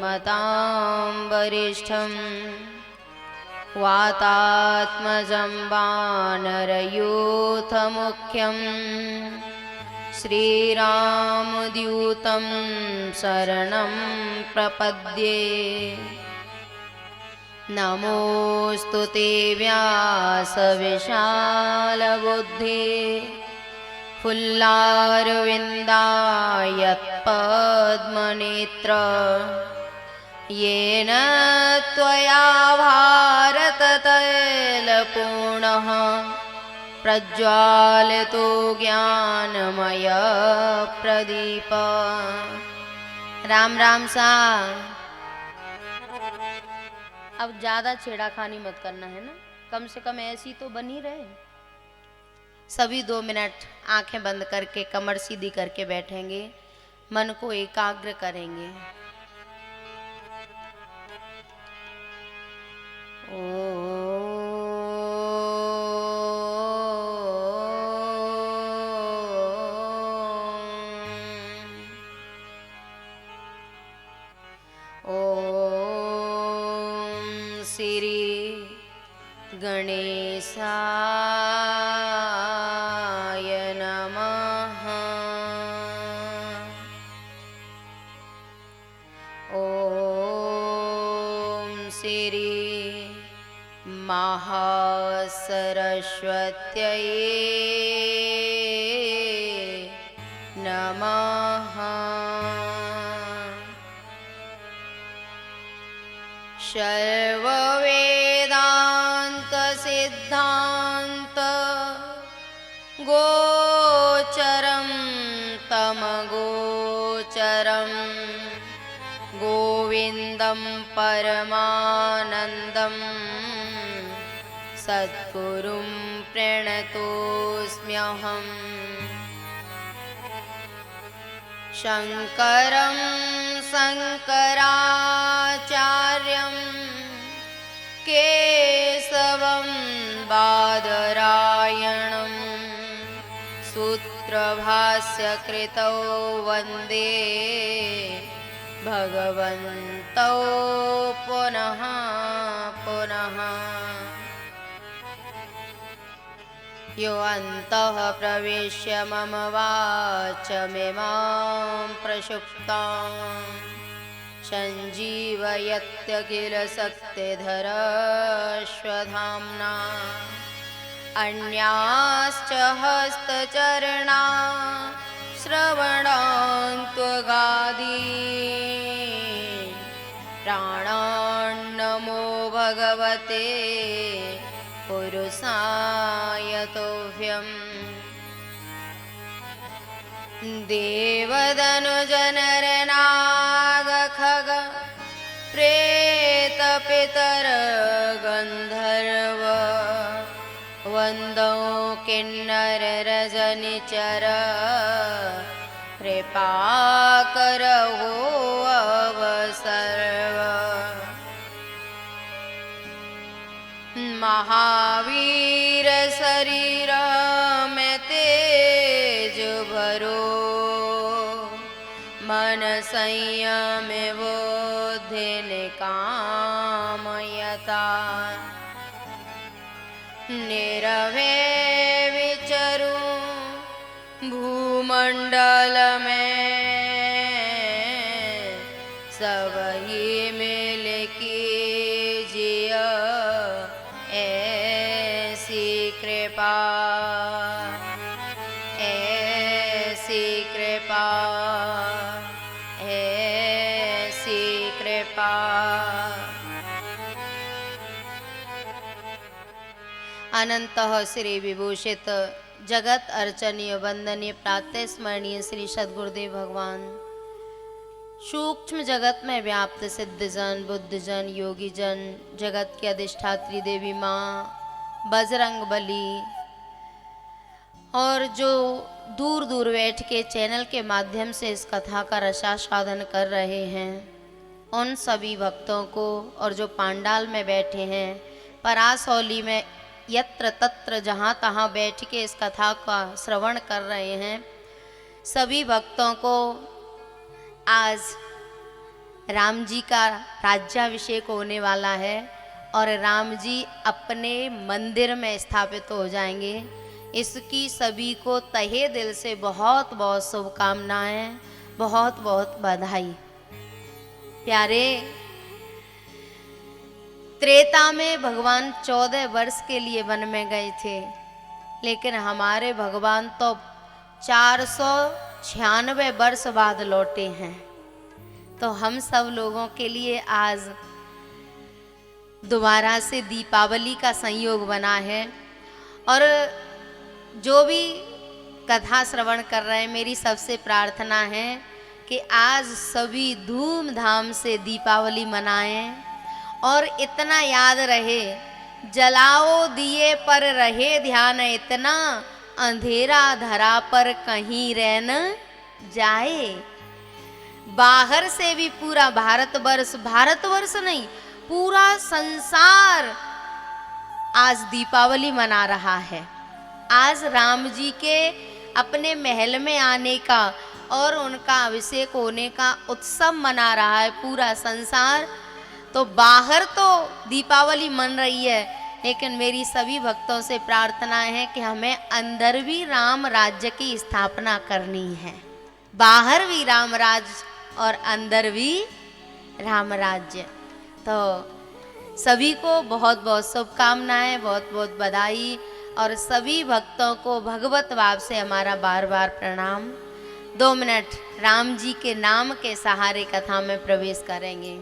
मतां वरिष्ठं वातात्मजं वानरयूथमुख्यं श्रीरामद्यूतं शरणं प्रपद्ये। नमोऽस्तु ते व्यासविशालबुद्धे फुल्लारविन्दायत्पद्मनेत्र येन त्वया भारततैलपूर्णः प्रज्वालितो ज्ञानमय प्रदीप। राम राम सा। अब ज़्यादा छेड़ाखानी मत करना है ना, कम से कम ऐसी तो बनी रहे। सभी 2 मिनट आंखें बंद करके कमर सीधी करके बैठेंगे, मन को एकाग्र करेंगे। ओ गणेशाय नमः। ॐ श्री महासरस्वत्यै नमः। सर्ववेदान्त सिद्धान्त गोचरं तमगोचरं गोविन्दं परमानन्दं सद्गुरुं प्रणतोऽस्म्यहम्। शङ्करं शङ्कराचार्यं केशवं बादरायणं सूत्रभाष्यकृतौ वन्दे भगवन्तौ पुनः पुनः। यो अन्तः प्रविश्य मम वाचमिमां प्रसुप्तां सञ्जीवयत्यखिलशक्तिधरस्वधाम्ना। अन्याश्च हस्तचरणा श्रवणान्त्वगादीन् प्राणान्नमो भगवते पुरुषाय तुभ्यम्। देवदनुजनरनागखग प्रेतपितरगन्धर्व वन्दौ किन्नररजनिचर कृपाकरवो अवसर्व। महावीर शरीर में तेज भरो मन संयम बुद्धि निकामयता। निरवय विचरूं भूमंडल में सबही मिल कीजिए ऐसी कृपा ऐसी कृपा ऐसी कृपा। अनंतः श्री विभूषित जगत अर्चनीय वंदनीय प्रातः स्मरणीय श्री सद्गुरुदेव भगवान सूक्ष्म जगत में व्याप्त सिद्धजन बुद्धजन योगीजन जगत की अधिष्ठात्री देवी माँ बजरंग बली और जो दूर दूर बैठ के चैनल के माध्यम से इस कथा का रसास्वादन कर रहे हैं उन सभी भक्तों को और जो पांडाल में बैठे हैं परासौली में यत्र तत्र जहाँ तहाँ बैठ के इस कथा का श्रवण कर रहे हैं सभी भक्तों को आज राम जी का राज्याभिषेक होने वाला है और राम जी अपने मंदिर में स्थापित हो जाएंगे। इसकी सभी को तहे दिल से बहुत बहुत शुभकामनाएं, बहुत बहुत बधाई। प्यारे, त्रेता में भगवान 14 वर्ष के लिए वन में गए थे, लेकिन हमारे भगवान तो 496 वर्ष बाद लौटे हैं। तो हम सब लोगों के लिए आज दोबारा से दीपावली का संयोग बना है। और जो भी कथा श्रवण कर रहे हैं, मेरी सबसे प्रार्थना है कि आज सभी धूमधाम से दीपावली मनाएं और इतना याद रहे, जलाओ दिए पर रहे ध्यान, इतना अंधेरा धरा पर कहीं रह न जाए। बाहर से भी पूरा भारतवर्ष नहीं, पूरा संसार आज दीपावली मना रहा है। आज राम जी के अपने महल में आने का और उनका अभिषेक होने का उत्सव मना रहा है पूरा संसार। तो बाहर तो दीपावली मन रही है, लेकिन मेरी सभी भक्तों से प्रार्थना है कि हमें अंदर भी राम राज्य की स्थापना करनी है। बाहर भी राम राज्य और अंदर भी राम राज्य। तो सभी को बहुत बहुत शुभकामनाएं, बहुत बहुत बधाई और सभी भक्तों को भगवत भाव से हमारा बार बार प्रणाम। 2 मिनट राम जी के नाम के सहारे कथा में प्रवेश करेंगे।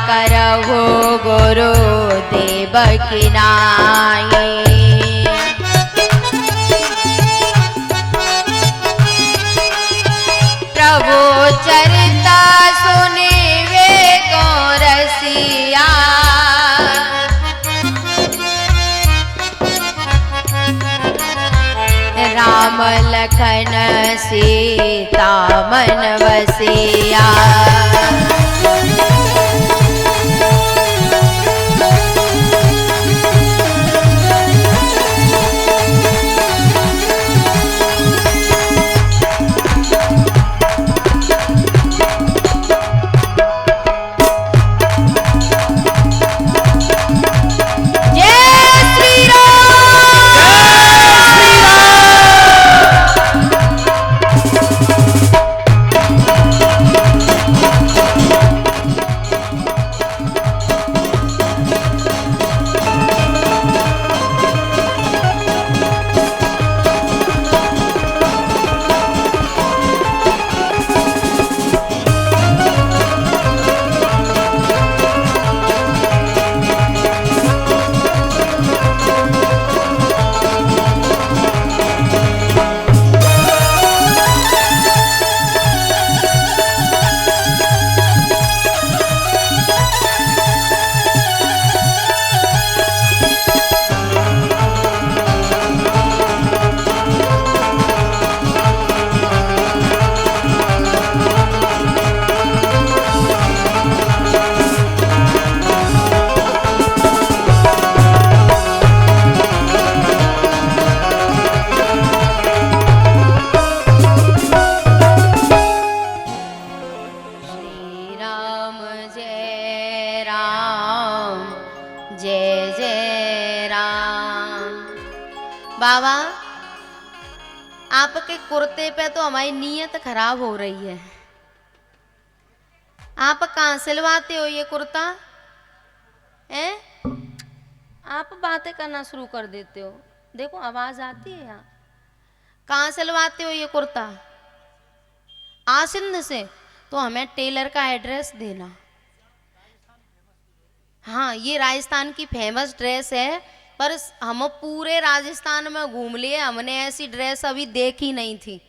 करहु गुरु देव की नाई। प्रभु चरिता सुने वे को रसिया, राम लखन सीता मन बसिया। बाबा आपके कुर्ते पे तो हमारी नीयत खराब हो रही है। आप कहाँ सिलवाते हो ये कुर्ता? हैं? आप बातें करना शुरू कर देते हो। देखो आवाज आती है यहाँ। कहाँ सिलवाते हो ये कुर्ता? आसिंद से। तो हमें टेलर का एड्रेस देना। हाँ, ये राजस्थान की फेमस ड्रेस है, पर हम पूरे राजस्थान में घूम लिए, हमने ऐसी ड्रेस अभी देखी नहीं थी।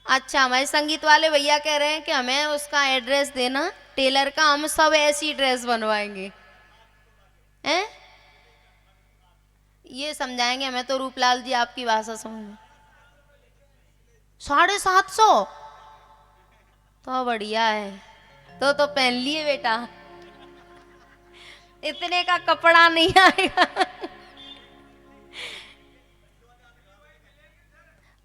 अच्छा, हमारे संगीत वाले भैया कह रहे हैं कि हमें उसका एड्रेस देना टेलर का, हम सब ऐसी ड्रेस बनवाएंगे। हैं? ये समझाएंगे हमें तो रूपलाल जी, आपकी भाषा समझ में। 750 तो बढ़िया है, तो पहन लिए बेटा। इतने का कपड़ा नहीं आएगा।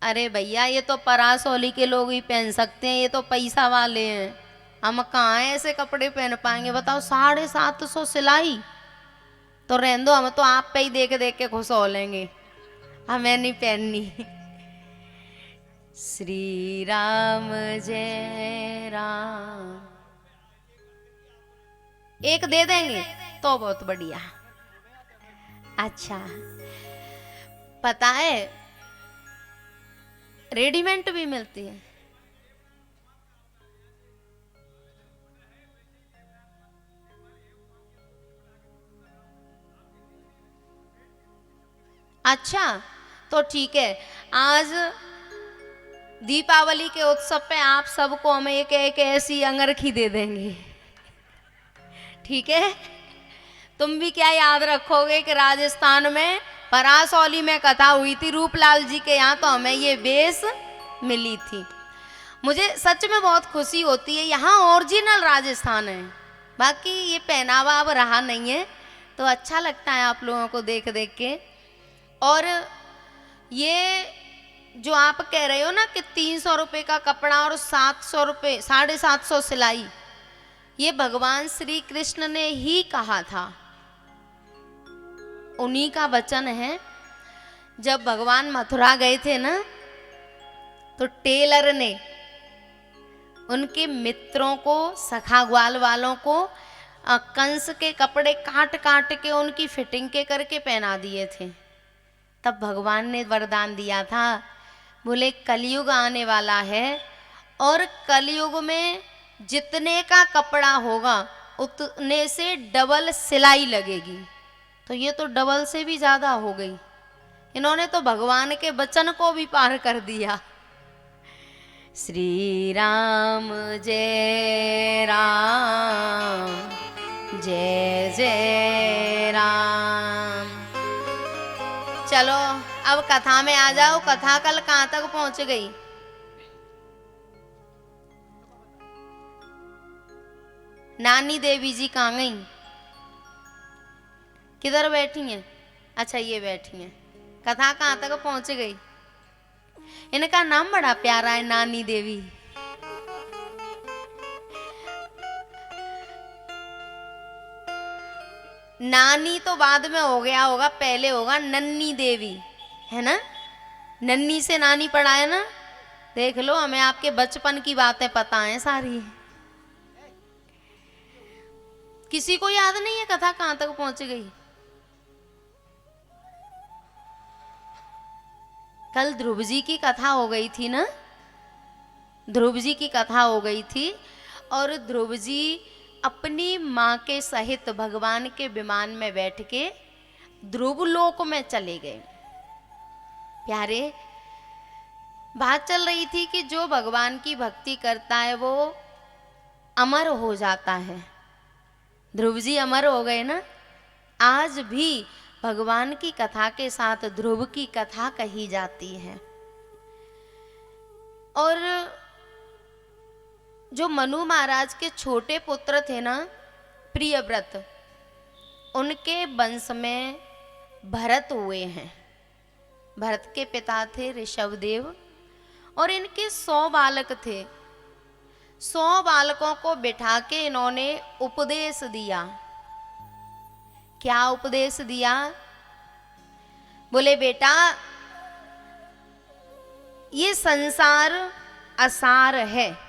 अरे भैया, ये तो परासौली के लोग ही पहन सकते हैं, ये तो पैसा वाले हैं। हम कहाँ ऐसे कपड़े पहन पाएंगे बताओ? 750 सिलाई तो रहने दो, हम तो आप पे ही देख देख के खुश हो लेंगे, हमें नहीं पहननी। श्री राम जय राम एक दे देंगे तो बहुत बढ़िया। अच्छा, पता है रेडीमेड भी मिलती है। अच्छा, तो ठीक है, आज दीपावली के उत्सव पे आप सबको हम एक एक ऐसी अंगरखी दे देंगे, ठीक है? तुम भी क्या याद रखोगे कि राजस्थान में परासौली में कथा हुई थी रूपलाल जी के यहाँ, तो हमें ये बेस मिली थी। मुझे सच में बहुत खुशी होती है, यहाँ ओरिजिनल राजस्थान है, बाकी ये पहनावा अब रहा नहीं है, तो अच्छा लगता है आप लोगों को देख देख के। और ये जो आप कह रहे हो ना कि 300 रुपये का कपड़ा और 700 रुपये 750 सिलाई, ये भगवान श्री कृष्ण ने ही कहा था, उन्हीं का वचन है। जब भगवान मथुरा गए थे ना, तो टेलर ने उनके मित्रों को, सखा ग्वाल वालों को कंस के कपड़े काट काट के उनकी फिटिंग के करके पहना दिए थे। तब भगवान ने वरदान दिया था, बोले कलयुग आने वाला है और कलयुग में जितने का कपड़ा होगा उतने से डबल सिलाई लगेगी। तो ये तो डबल से भी ज्यादा हो गई। इन्होंने तो भगवान के वचन को भी पार कर दिया। श्री राम जय राम, जय जय राम। चलो अब कथा में आ जाओ। कथा कल कहां तक पहुंच गई? नानी देवी जी कहाँ गई? किधर बैठी हैं? अच्छा ये बैठी हैं। कथा कहाँ तक पहुंच गई? इनका नाम बड़ा प्यारा है, नानी देवी। नानी तो बाद में हो गया होगा, पहले होगा नन्नी देवी, है ना? नन्नी से नानी पढ़ा है ना। देख लो, हमें आपके बचपन की बातें पता है सारी। किसी को याद नहीं है कथा कहां तक पहुंच गई? कल ध्रुव जी की कथा हो गई थी ना। ध्रुव जी की कथा हो गई थी और ध्रुव जी अपनी माँ के सहित भगवान के विमान में बैठ के ध्रुव लोक में चले गए। प्यारे, बात चल रही थी कि जो भगवान की भक्ति करता है वो अमर हो जाता है। ध्रुव जी अमर हो गए ना। आज भी भगवान की कथा के साथ ध्रुव की कथा कही जाती है। और जो मनु महाराज के छोटे पुत्र थे ना, प्रियव्रत, उनके वंश में भरत हुए हैं। भरत के पिता थे ऋषभदेव और इनके 100 बालक थे। 100 बालकों को बिठा के इन्होंने उपदेश दिया। क्या उपदेश दिया? बोले बेटा, ये संसार असार है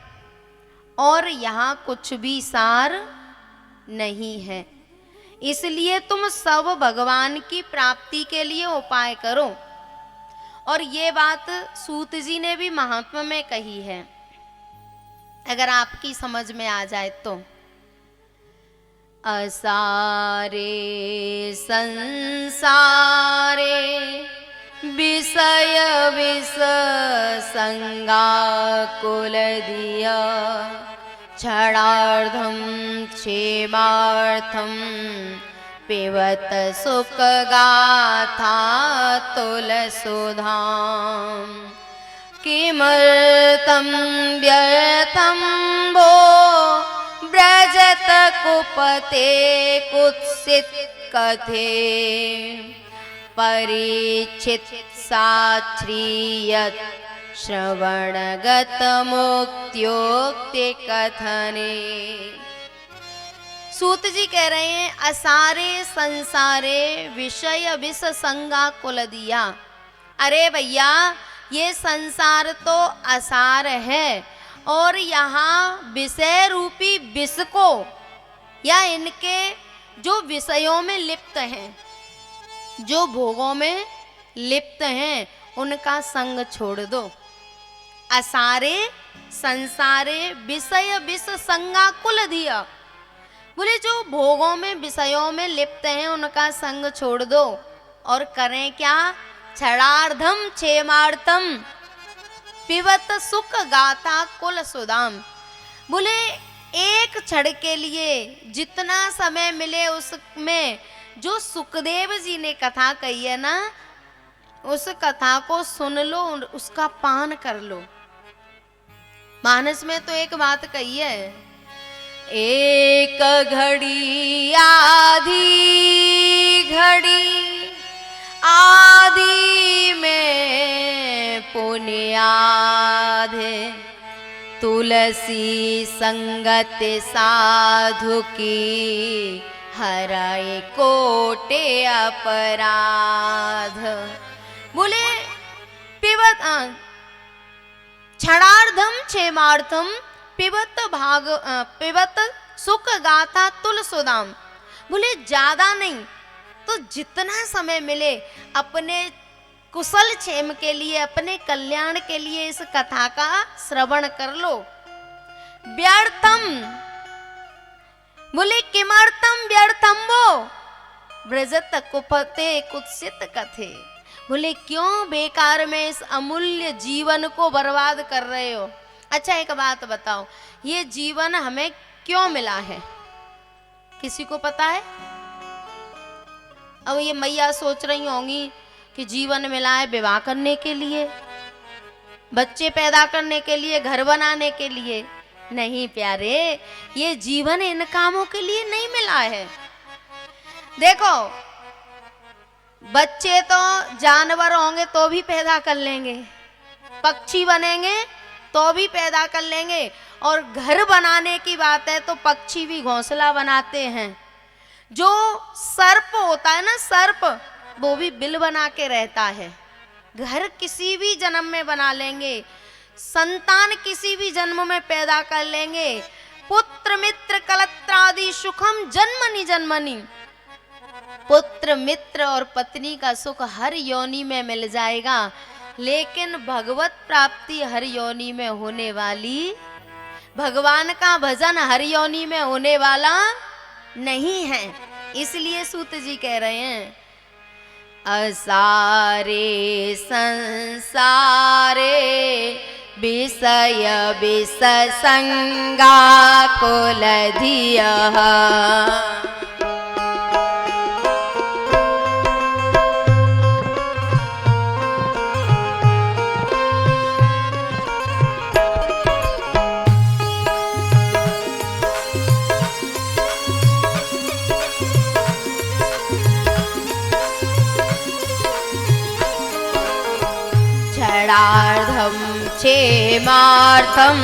और यहाँ कुछ भी सार नहीं है, इसलिए तुम सब भगवान की प्राप्ति के लिए उपाय करो। और ये बात सूत जी ने भी महात्मा में कही है, अगर आपकी समझ में आ जाए तो। असारे संसारे विषय विष संगा कुल दिया, क्षणार्धम क्षेमार्थम पिबत सुख गाथा तुलसुधाम, किमर्थं व्यर्थं वो व्रजत कुपते कुत्सित कथे, परीक्षित साक्षीयत श्रवणगत मुक्त्योक्ति कथने। सूत जी कह रहे हैं, असारे संसारे विषय विष संगा कुल दिया। अरे भैया, ये संसार तो असार है और यहाँ विषय रूपी विष को या इनके जो विषयों में लिप्त हैं, जो भोगों में लिप्त हैं, उनका संग छोड़ दो। असारे संसारे विषय विष संगा कुल दिया। बोले जो भोगों में विषयों में लिप्त हैं उनका संग छोड़ दो और करें क्या? क्षणार्धम क्षेमार्थम पिबत सुख गाथा कुल सुदाम। बोले एक क्षण के लिए जितना समय मिले उसमें जो सुखदेव जी ने कथा कही है ना, उस कथा को सुन लो, उसका पान कर लो। मानस में तो एक बात कही है, एक घड़ी आधी घड़ी आदि में पुण्याधे, तुलसी संगत साधु की हराए कोटे अपराध। बोले पिबत क्षणार्धम क्षेमार्थम पिबत सुख गाथा तुलसुदाम। बोले ज्यादा नहीं तो जितना समय मिले अपने कुशल क्षेम के लिए, अपने कल्याण के लिए इस कथा का श्रवण कर लो। व्यर्थम, बोले किमर्थम व्यर्थम वो व्रजत कुपते कुत्सित कथे, बोले क्यों बेकार में इस अमूल्य जीवन को बर्बाद कर रहे हो। अच्छा एक बात बताओ, ये जीवन हमें क्यों मिला है, किसी को पता है? अब ये मैया सोच रही होंगी कि जीवन मिला है विवाह करने के लिए, बच्चे पैदा करने के लिए, घर बनाने के लिए। नहीं प्यारे, ये जीवन इन कामों के लिए नहीं मिला है। देखो बच्चे तो जानवर होंगे तो भी पैदा कर लेंगे, पक्षी बनेंगे तो भी पैदा कर लेंगे, और घर बनाने की बात है तो पक्षी भी घोंसला बनाते हैं। जो सर्प होता है ना, सर्प, वो भी बिल बना के रहता है। घर किसी भी जन्म में बना लेंगे, संतान किसी भी जन्म में पैदा कर लेंगे। पुत्र मित्र कलत्रादि सुखम जन्मनि जन्मनि, पुत्र मित्र और पत्नी का सुख हर योनि में मिल जाएगा, लेकिन भगवत प्राप्ति हर योनि में होने वाली, भगवान का भजन हर योनि में होने वाला नहीं है। इसलिए सूत जी कह रहे हैं, असारे संसारे विषय विष संगा कुलधिया, क्षणार्धम क्षेमार्थम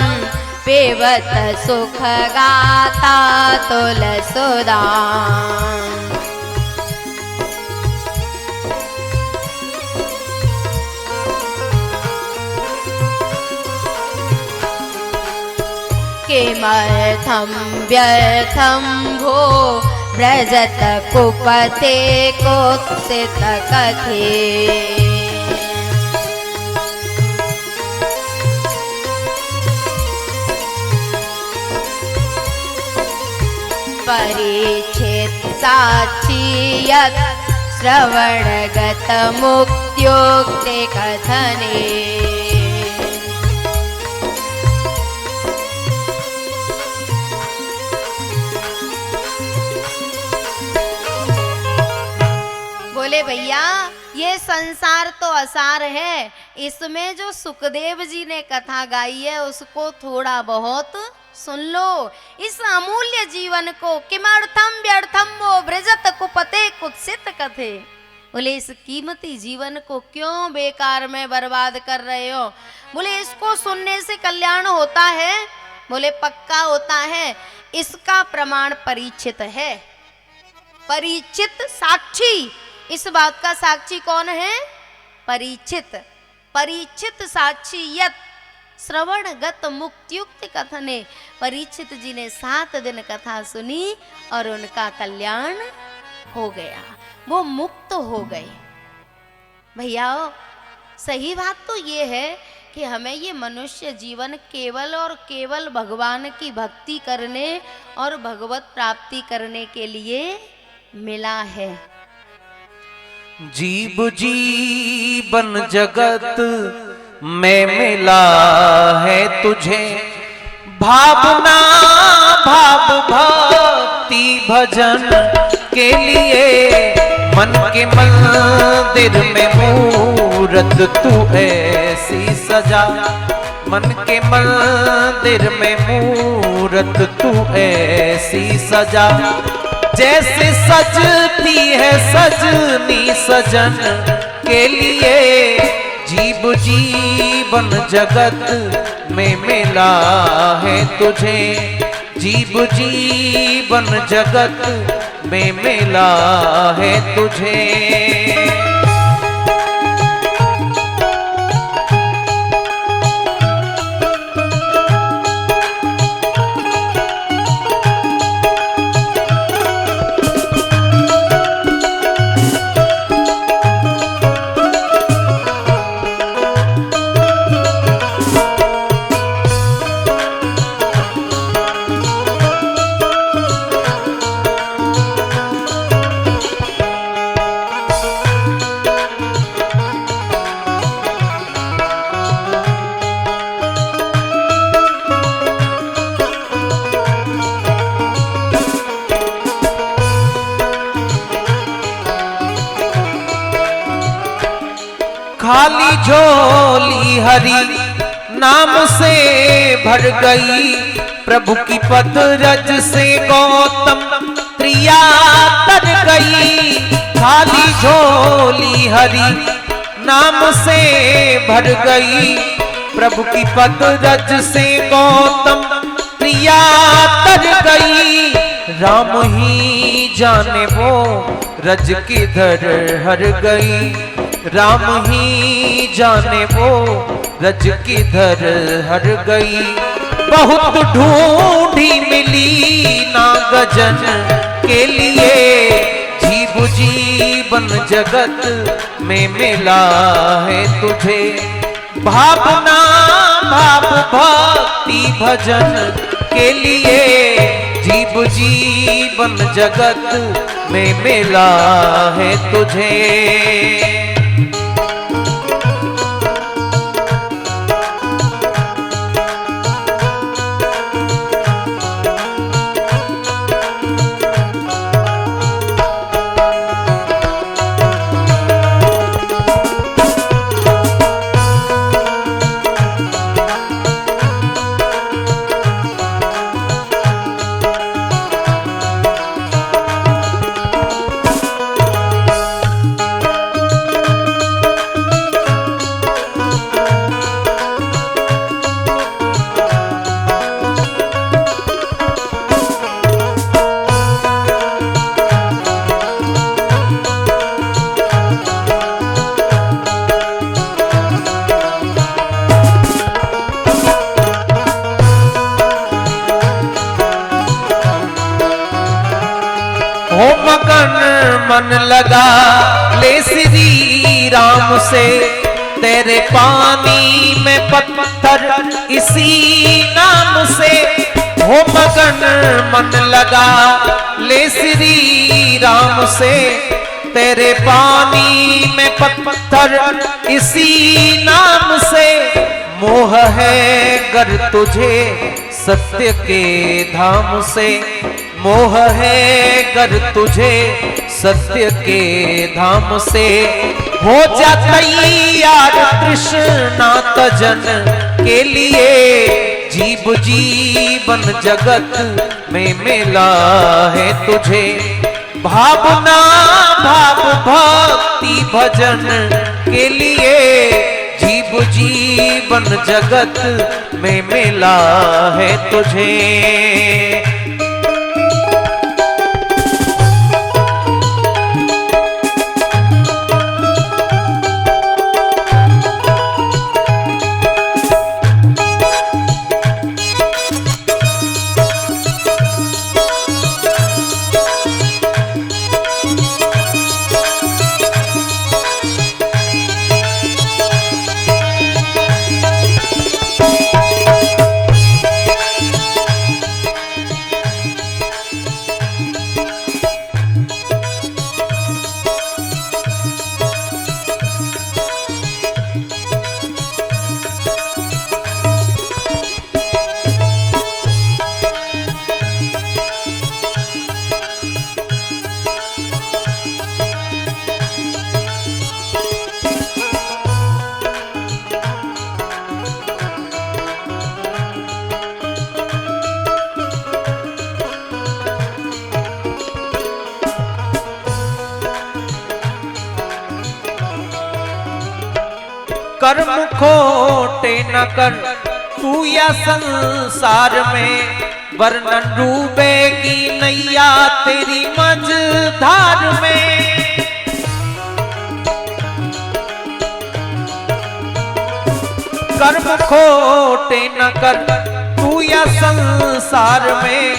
पेवत सुख गाता तुलसुदा, किमर्थम व्यर्थम भो व्रजत कुपते कुत्सित कथे, परीक्षित साक्षियत श्रवणगत मुक्त्योक्ते कथने, बोले भैया ये संसार तो असार है, इसमें जो सुखदेव जी ने कथा गाई है उसको थोड़ा बहुत सुन लो। इस अमूल्य जीवन को किमर्थम व्यर्थम वो व्रजत कुपते कुत्सित कथे, बोले इस कीमती जीवन को क्यों बेकार में बर्बाद कर रहे हो। बोले इसको सुनने से कल्याण होता है, बोले पक्का होता है। इसका प्रमाण परीक्षित है, परीक्षित साक्षी। इस बात का साक्षी कौन है? परीक्षित। परीक्षित साक्षी यत श्रवणगत मुक्त्युक्त कथने, परीक्षित जी ने 7 दिन कथा सुनी और उनका कल्याण हो गया, वो मुक्त हो गए। भैया सही बात तो ये है कि हमें ये मनुष्य जीवन केवल और केवल भगवान की भक्ति करने और भगवत प्राप्ति करने के लिए मिला है। जीव जीवन जगत में मिला है तुझे, भावना भाव भक्ति भजन के लिए, मन के मंदिर में मूरत तू ऐसी सजा, मन के मंदिर में मूरत तू ऐसी सजा, जैसे सजती है सजनी सजन के लिए। जीव जीवन जगत में मिला है तुझे, जीव जीवन जगत में मिला है तुझे। खाली झोली हरि नाम से भर गई, प्रभु की पद रज से गौतम प्रिया तर गई। खाली झोली हरि नाम से भर गई, प्रभु की पद रज से गौतम प्रिया तर गई। राम ही जाने वो रज किधर हर गई, राम ही जाने वो रज किधर हर गई। बहुत ढूंढी मिली ना गजन के लिए, जीव जीवन जगत में मिला है तुझे। भावना भाव भक्ति भजन के लिए, जीव जीवन जगत में मिला है तुझे। हो मगन मन लगा ले श्री राम से, तेरे पानी में पत्थर इसी नाम से। हो मगन मन लगा ले श्री राम से, तेरे पानी में पत्थर इसी नाम से। मोह है गर तुझे सत्य के धाम से, मोह है गर तुझे सत्य के धाम से। हो जा तैयार कृष्णा तजन के लिए, जीव जीवन जगत में मिला है तुझे। भावना भाव भक्ति भजन के लिए, जीव जीवन जगत में मिला है तुझे। कर्म खोटे न कर तू या संसार में, वरना डूबेगी नैया तेरी मझधार में। कर्म खोटे न कर तू या संसार में,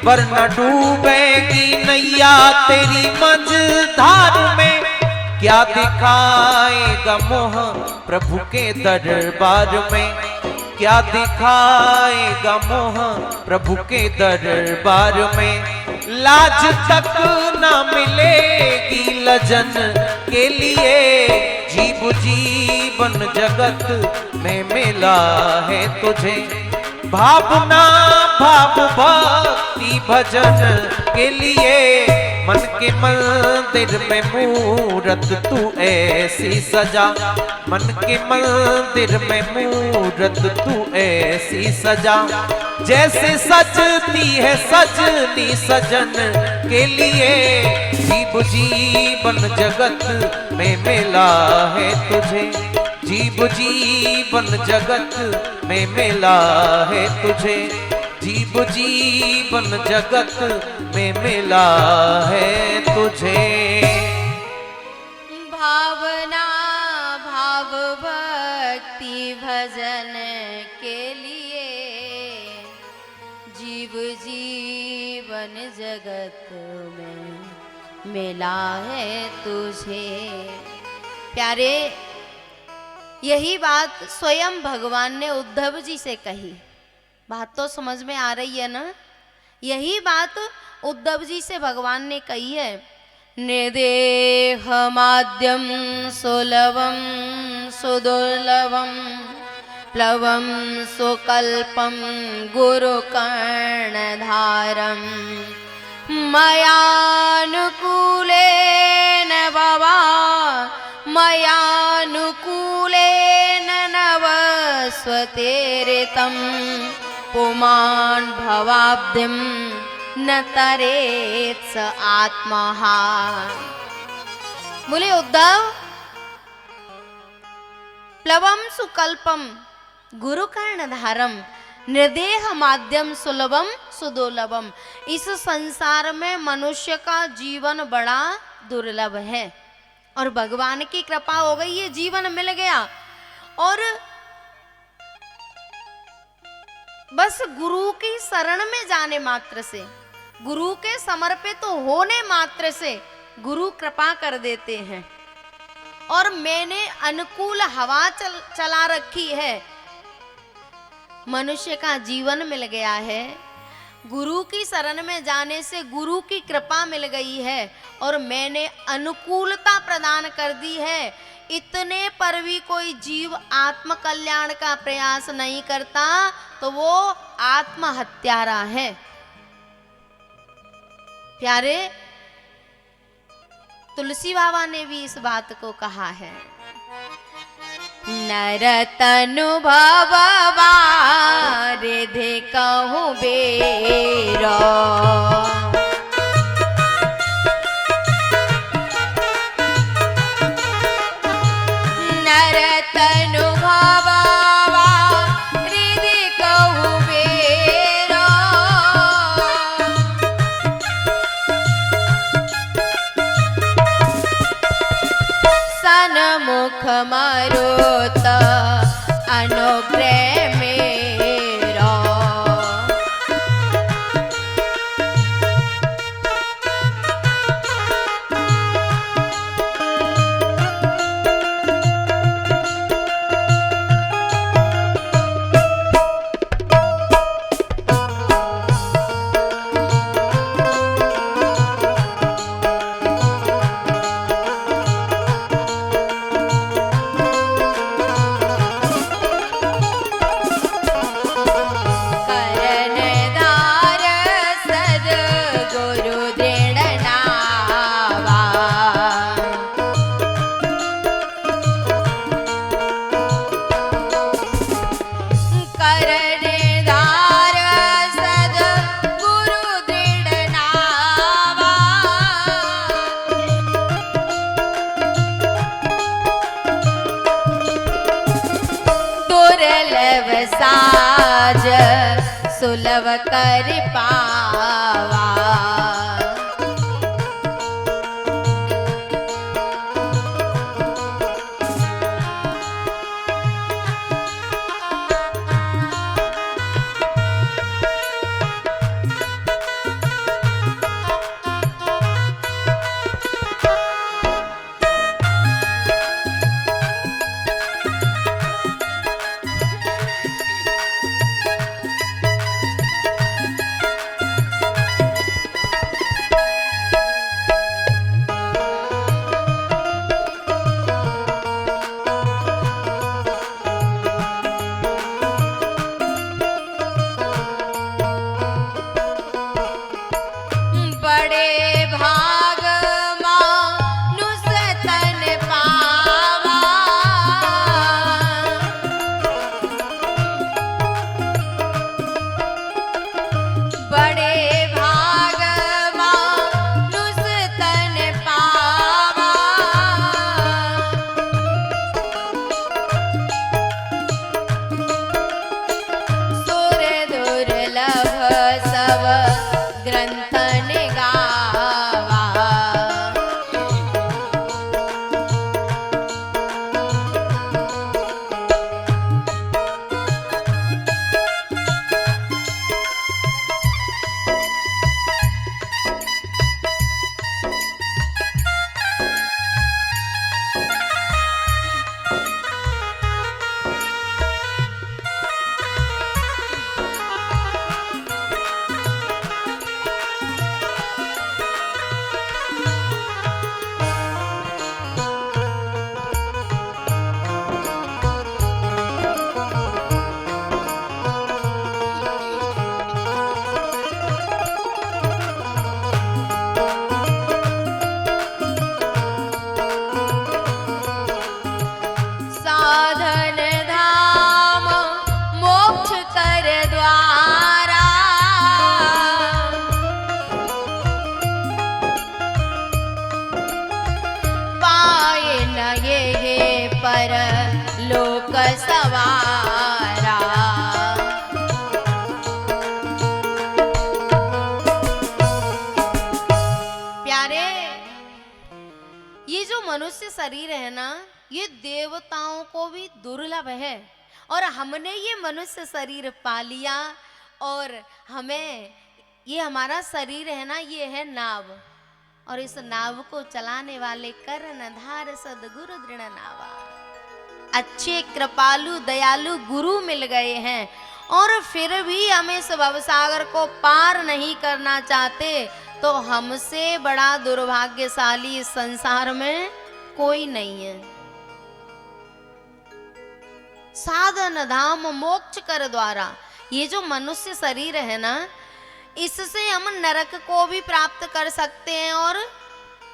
वरना डूबेगी नैया तेरी मझधार में। क्या दिखाएगा मोह प्रभु के दरबार में, क्या दिखाएगा मोह प्रभु के दरबार में। लाज तक न मिलेगी लजन के लिए, जीव जीवन जगत में मिला है तुझे। भावना भाव भक्ति भजन के लिए, मन के मंदिर में मूरत तू ऐसी सजा, मन के मंदिर में मूरत तू ऐसी सजा, जैसे सजती है सजनी सजन के लिए। जीव जीवन जगत में मिला है तुझे, जीव जीवन जगत में मिला है तुझे, जीव जीवन जगत में मिला है तुझे। भावना भाव भक्ति भजन के लिए जीव जीवन जगत में मिला है तुझे। प्यारे, यही बात स्वयं भगवान ने उद्धव जी से कही। बात तो समझ में आ रही है ना? यही बात उद्धव जी से भगवान ने कही है। निर्देह माद्यम सुलभम सुदुर्लभम प्लवम सुकल्पम गुरु कर्णधारम मयानुकूलेन बाबा मयानुकूलेन नवस्वतेरितं पुमान् भवाब्धिं न तरेत् स आत्मः। बोले उद्धव, प्लवम सुकल्पम गुरु कर्णधारम निर्देह माध्यम सुलभम सुदुर्लभम। इस संसार में मनुष्य का जीवन बड़ा दुर्लभ है और भगवान की कृपा हो गई, ये जीवन मिल गया। और बस गुरु की शरण में जाने मात्र से, गुरु के समर्पित तो होने मात्र से गुरु कृपा कर देते हैं। और मैंने अनुकूल हवा चला रखी है, मनुष्य का जीवन मिल गया है। गुरु की शरण में जाने से गुरु की कृपा मिल गई है और मैंने अनुकूलता प्रदान कर दी है। इतने पर भी कोई जीव आत्म कल्याण का प्रयास नहीं करता तो वो आत्महत्यारा है। प्यारे, तुलसी बाबा ने भी इस बात को कहा है। नर तनु भववा रिधि कहूँ बेरा, नर तनु भववा रिधि कहूँ बेरा, सन्मुख मारुत अनुग्रह मेरा। साज सुलभ कर पावा, ये जो मनुष्य शरीर है ना, ये देवताओं को भी दुर्लभ है, और हमने ये मनुष्य शरीर पा लिया, और हमें ये हमारा शरीर है ना, ये है नाव, और इस नाव को चलाने वाले कर्णधार सदगुरु दृढ़ नावा, अच्छे कृपालु दयालु गुरु मिल गए हैं, और फिर भी हम इस भवसागर को पार नहीं करना चाहते, तो हमसे बड़ा दुर्भाग्यशाली इस संसार में कोई नहीं है। साधन धाम मोक्ष कर द्वारा ये जो मनुष्य शरीर है ना, इससे हम नरक को भी प्राप्त कर सकते हैं और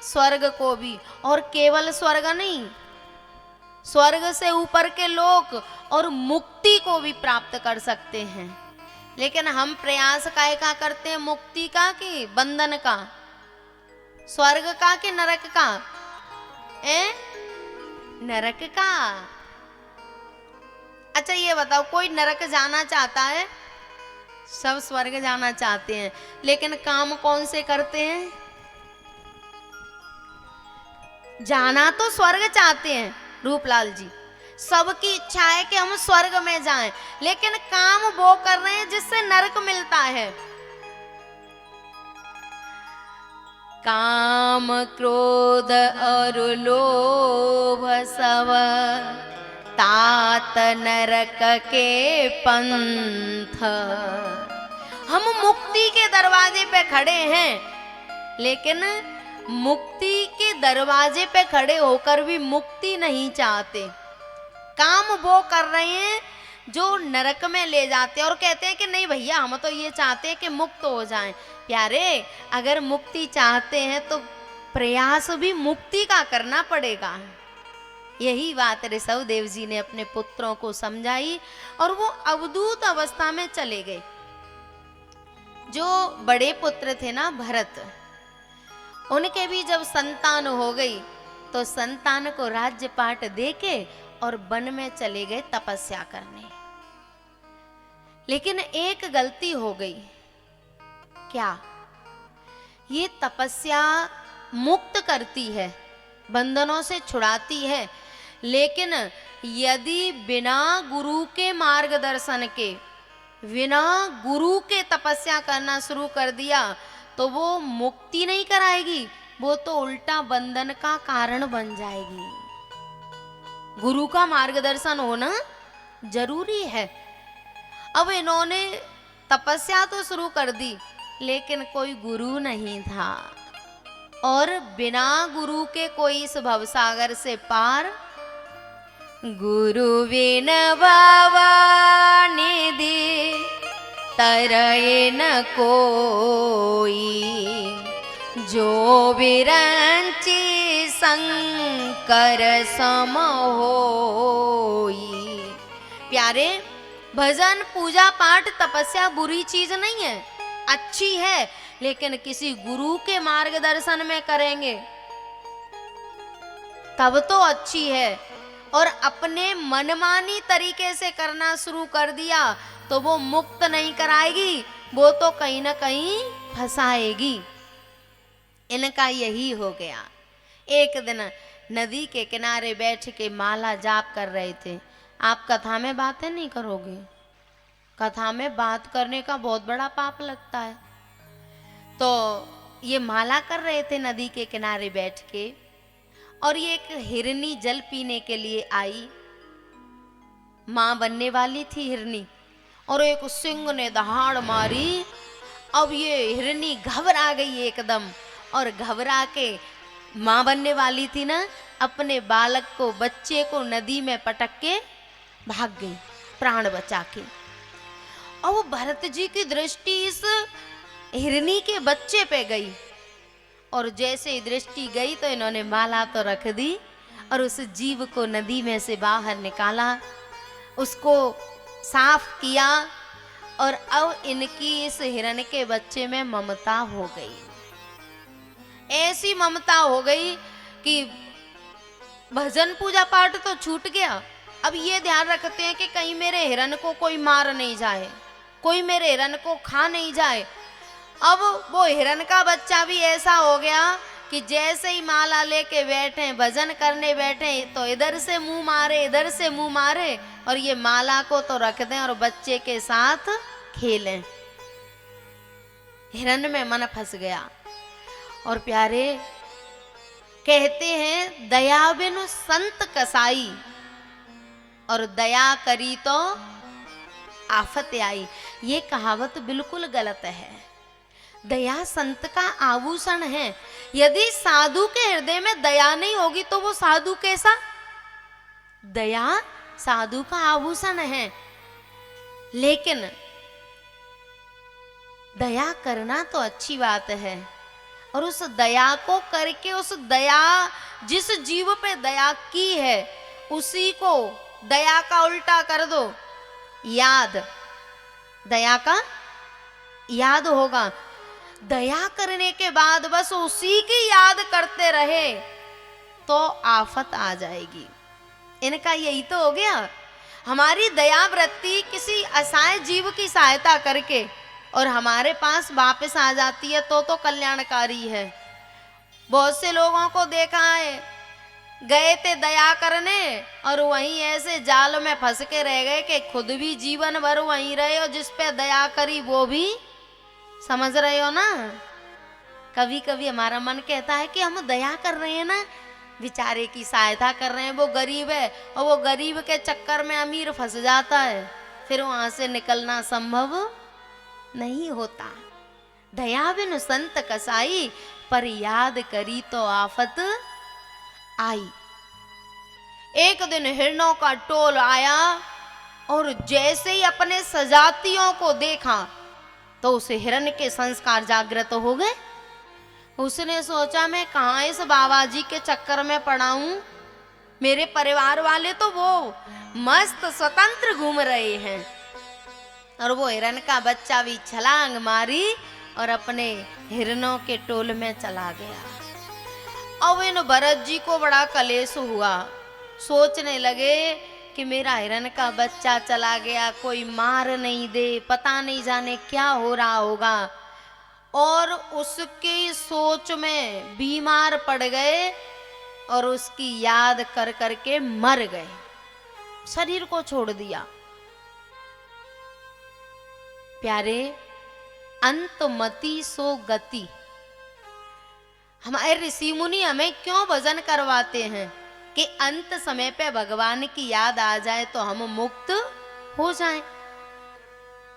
स्वर्ग को भी, और केवल स्वर्ग नहीं, स्वर्ग से ऊपर के लोक और मुक्ति को भी प्राप्त कर सकते हैं। लेकिन हम प्रयास का करते हैं, मुक्ति का कि बंधन का, स्वर्ग का कि नरक का? नरक का। अच्छा ये बताओ, कोई नरक जाना चाहता है? सब स्वर्ग जाना चाहते हैं, लेकिन काम कौन से करते हैं? जाना तो स्वर्ग चाहते हैं रूपलाल जी, सबकी इच्छा है कि हम स्वर्ग में जाएं, लेकिन काम वो कर रहे हैं जिससे नरक मिलता है। काम क्रोध और लोभ सब तात नरक के पंथ। हम मुक्ति के दरवाजे पे खड़े हैं, लेकिन मुक्ति के दरवाजे पे खड़े होकर भी मुक्ति नहीं चाहते। काम वो कर रहे हैं जो नरक में ले जाते हैं, और कहते हैं कि नहीं भैया हम तो ये चाहते हैं कि मुक्त हो जाएं। प्यारे, अगर मुक्ति चाहते हैं तो प्रयास भी मुक्ति का करना पड़ेगा। यही बात ऋषभ देव जी ने अपने पुत्रों को समझाई, और वो अवधूत अवस्था में चले गए। जो बड़े पुत्र थे ना भरत, उनके भी जब संतान हो गई तो संतान को राज्यपाट देके और वन में चले गए तपस्या करने। लेकिन एक गलती हो गई। क्या? ये तपस्या मुक्त करती है, बंधनों से छुड़ाती है, लेकिन यदि बिना गुरु के मार्गदर्शन के, बिना गुरु के तपस्या करना शुरू कर दिया तो वो मुक्ति नहीं कराएगी, वो तो उल्टा बंधन का कारण बन जाएगी। गुरु का मार्गदर्शन होना जरूरी है। अब इन्होंने तपस्या तो शुरू कर दी, लेकिन कोई गुरु नहीं था, और बिना गुरु के कोई इस भवसागर से पार। गुरु बिन बाबा निधि तरय न कोई, जो विरंची शंकर सम होई। प्यारे, भजन पूजा पाठ तपस्या बुरी चीज नहीं है, अच्छी है, लेकिन किसी गुरु के मार्गदर्शन में करेंगे तब तो अच्छी है। और अपने मनमानी तरीके से करना शुरू कर दिया तो वो मुक्त नहीं कराएगी, वो तो कहीं ना कहीं फंसाएगी। इनका यही हो गया। एक दिन नदी के किनारे बैठ के माला जाप कर रहे थे। आप कथा में बातें नहीं करोगे, कथा में बात करने का बहुत बड़ा पाप लगता है। तो ये माला कर रहे थे नदी के किनारे बैठ के, और ये एक हिरनी जल पीने के लिए आई। मां बनने वाली थी हिरनी, और एक सिंह ने दहाड़ मारी। अब ये हिरनी घबरा गई एकदम, और घबरा के मां बनने वाली थी ना, अपने बालक को, बच्चे को नदी में पटक के भाग गई प्राण बचा के। अब भरत जी की दृष्टि इस हिरनी के बच्चे पे गई, और जैसे ही दृष्टि गई तो इन्होंने माला तो रख दी, और उस जीव को नदी में से बाहर निकाला, उसको साफ किया, और अब इनकी इस हिरण के बच्चे में ममता हो गई। ऐसी ममता हो गई कि भजन पूजा पाठ तो छूट गया, अब ये ध्यान रखते हैं कि कहीं मेरे हिरण को कोई मार नहीं जाए, कोई मेरे हिरण को खा नहीं जाए। अब वो हिरण का बच्चा भी ऐसा हो गया कि जैसे ही माला लेके बैठे, भजन करने बैठे, तो इधर से मुंह मारे, इधर से मुंह मारे, और ये माला को तो रख दें और बच्चे के साथ खेलें। हिरन में मन फंस गया। और प्यारे कहते हैं, दया बिनु संत कसाई, और दया करी तो आफत आई। ये कहावत बिल्कुल गलत है। दया संत का आभूषण है। यदि साधु के हृदय में दया नहीं होगी तो वो साधु कैसा? दया साधु का आभूषण है। लेकिन दया करना तो अच्छी बात है, और उस दया को करके, उस दया, जिस जीव पे दया की है उसी को दया का उल्टा कर दो, याद, दया का याद होगा। दया करने के बाद बस उसी की याद करते रहे तो आफत आ जाएगी। इनका यही तो हो गया। हमारी दया वृत्ति किसी असहाय जीव की सहायता करके और हमारे पास वापस आ जाती है तो कल्याणकारी है। बहुत से लोगों को देखा है, गए थे दया करने और वहीं ऐसे जाल में फंस के रह गए कि खुद भी जीवन भर वहीं रहे, और जिस पे दया करी वो भी, समझ रहे हो ना। कभी कभी हमारा मन कहता है कि हम दया कर रहे हैं ना, बेचारे की सहायता कर रहे हैं, वो गरीब है, और वो गरीब के चक्कर में अमीर फंस जाता है, फिर वहां से निकलना संभव नहीं होता। दया बिनु संत कसाई, पर याद करी तो आफत आई। एक दिन हिरणों का टोल आया, और जैसे ही अपने सजातियों को देखा तो उसे हिरण के संस्कार जागृत हो गए। उसने सोचा, मैं कहाँ इस बाबा जी के चक्कर में पड़ा हूं, मेरे परिवार वाले तो वो मस्त स्वतंत्र घूम रहे हैं, और वो हिरण का बच्चा भी छलांग मारी और अपने हिरणों के टोल में चला गया। अब इन भरत जी को बड़ा कलेश हुआ। सोचने लगे कि मेरा हिरण का बच्चा चला गया, कोई मार नहीं दे, पता नहीं जाने क्या हो रहा होगा, और उसकी सोच में बीमार पड़ गए और उसकी याद कर करके मर गए, शरीर को छोड़ दिया। प्यारे, अंतमति सो गति। हमारे ऋषि मुनि हमें क्यों भजन करवाते हैं कि अंत समय पे भगवान की याद आ जाए तो हम मुक्त हो जाएं।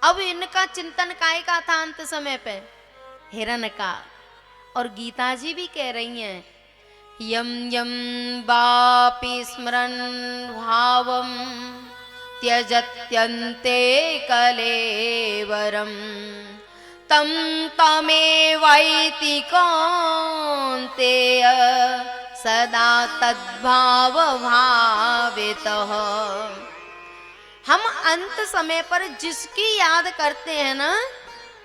अब इनका चिंतन काय का था अंत समय पे? हिरण का। और गीता जी भी कह रही हैं, यम यम वापि स्मरन् भावम त्यजत्यन्ते कलेवरम तम तमेवैति कौन्तेय सदा तद्भाव भावितः। हम अंत समय पर जिसकी याद करते हैं ना,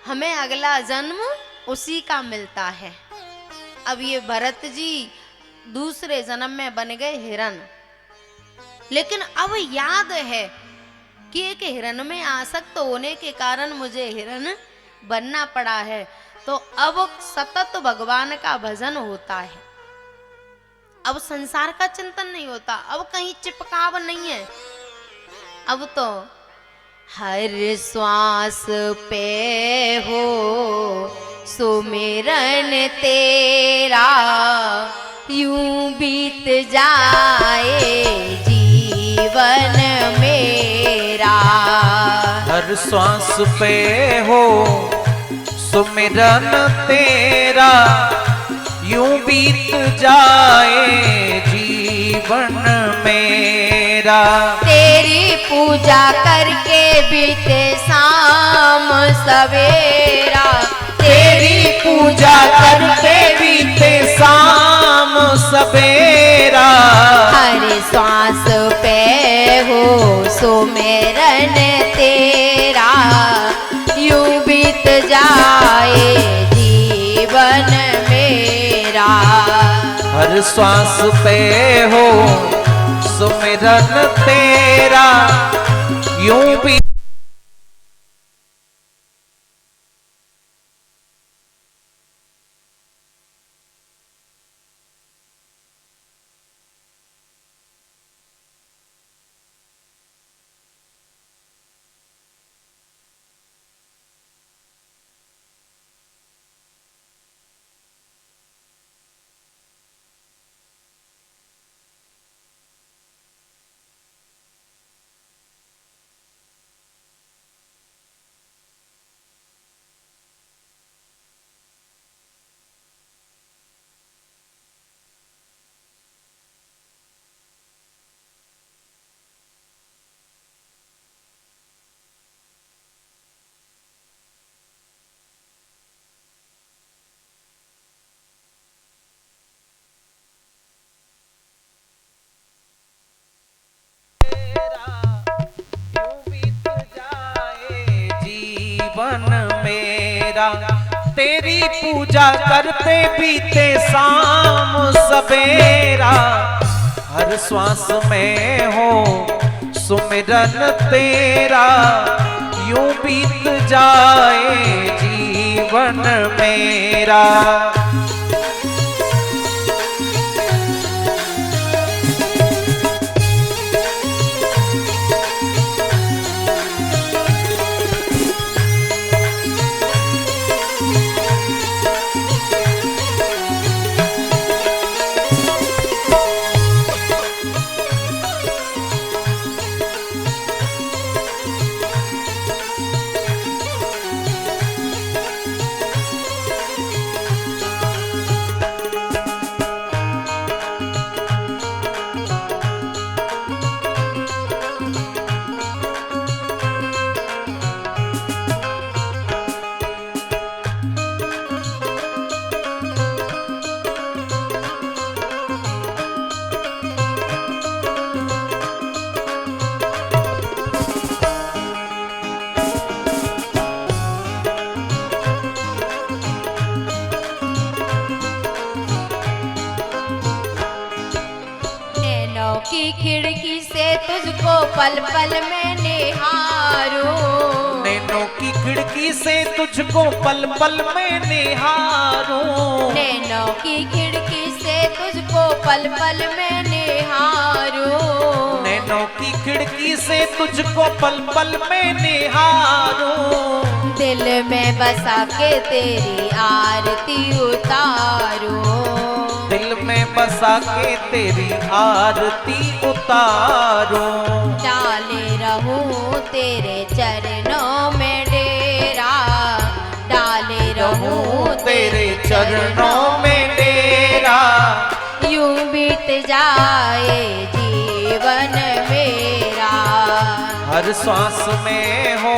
हमें अगला जन्म उसी का मिलता है। अब ये भरत जी दूसरे जन्म में बन गए हिरण, लेकिन अब याद है कि एक हिरण में आसक्त होने के कारण मुझे हिरण बनना पड़ा है, तो अब सतत भगवान का भजन होता है। अब संसार का चिंतन नहीं होता, अब कहीं चिपकाव नहीं है। अब तो हर श्वास पे हो सुमिरन तेरा, यूं बीत जाए जीवन मेरा। हर श्वास पे हो सुमिरन तेरा, यूं बीत जाए जीवन मेरा। तेरी पूजा करके बीते शाम सवेरा, तेरी पूजा करके बीते शाम सवेरा। हर श्वास पे हो सुमिरन तेरा, यूं बीत जाए जीवन मेरा। हर श्वास पे हो सुमिरन तेरा, यूं भी पूजा करते बीते शाम सवेरा। हर श्वास में हो सुमिरन तेरा, यूं बीत जाए जीवन मेरा। की खिड़की से तुझको पल पल में निहारूं। नैनों की खिड़की से तुझको पल पल में निहारूं। नैनों की खिड़की से तुझको पल पल में निहारूं। नैनों की खिड़की से तुझको पल पल में निहारूं। दिल में बसा के तेरी आरती उतारूं। दिल में बसा के तेरी आरती उतारूं। डाले रहूं तेरे चरणों में डेरा। डाले रहूं तेरे चरणों में डेरा। यूं बीत जाए जीवन मेरा। हर श्वास में हो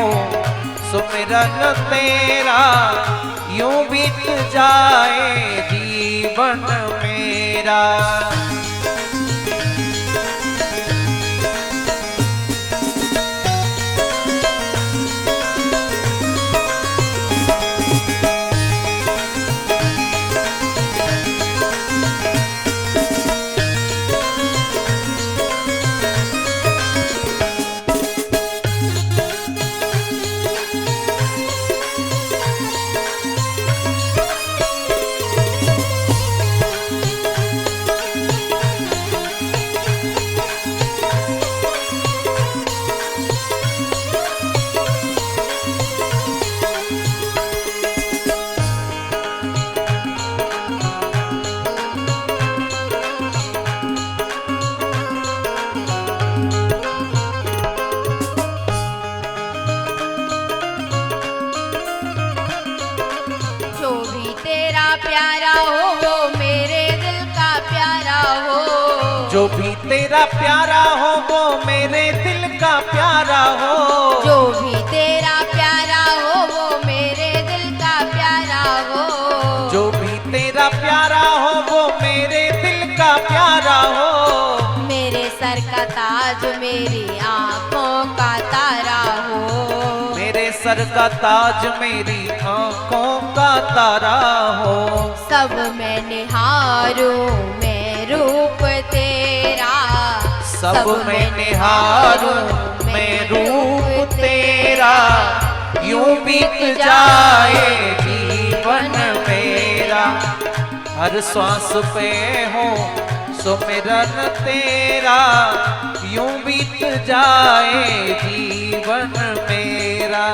सुमिरन तेरा, यूं बीत जाए जीवन मेरा। प्यारा हो वो मेरे दिल का प्यारा हो। जो भी तेरा प्यारा हो वो मेरे दिल का प्यारा हो। जो भी तेरा प्यारा हो वो मेरे दिल का प्यारा हो। जो भी तेरा प्यारा हो वो मेरे दिल का प्यारा हो। मेरे सर का ताज मेरी आंखों का तारा हो। मेरे सर का ताज मेरी आंखों का तारा हो। सब मैं निहारूं मैं रूप तेरा। सब मैं निहारूं मैं रूप तेरा। यूं बीत जाए जीवन मेरा। हर श्वास पे हो सुमिरन तेरा। यूं बीत जाए जीवन मेरा।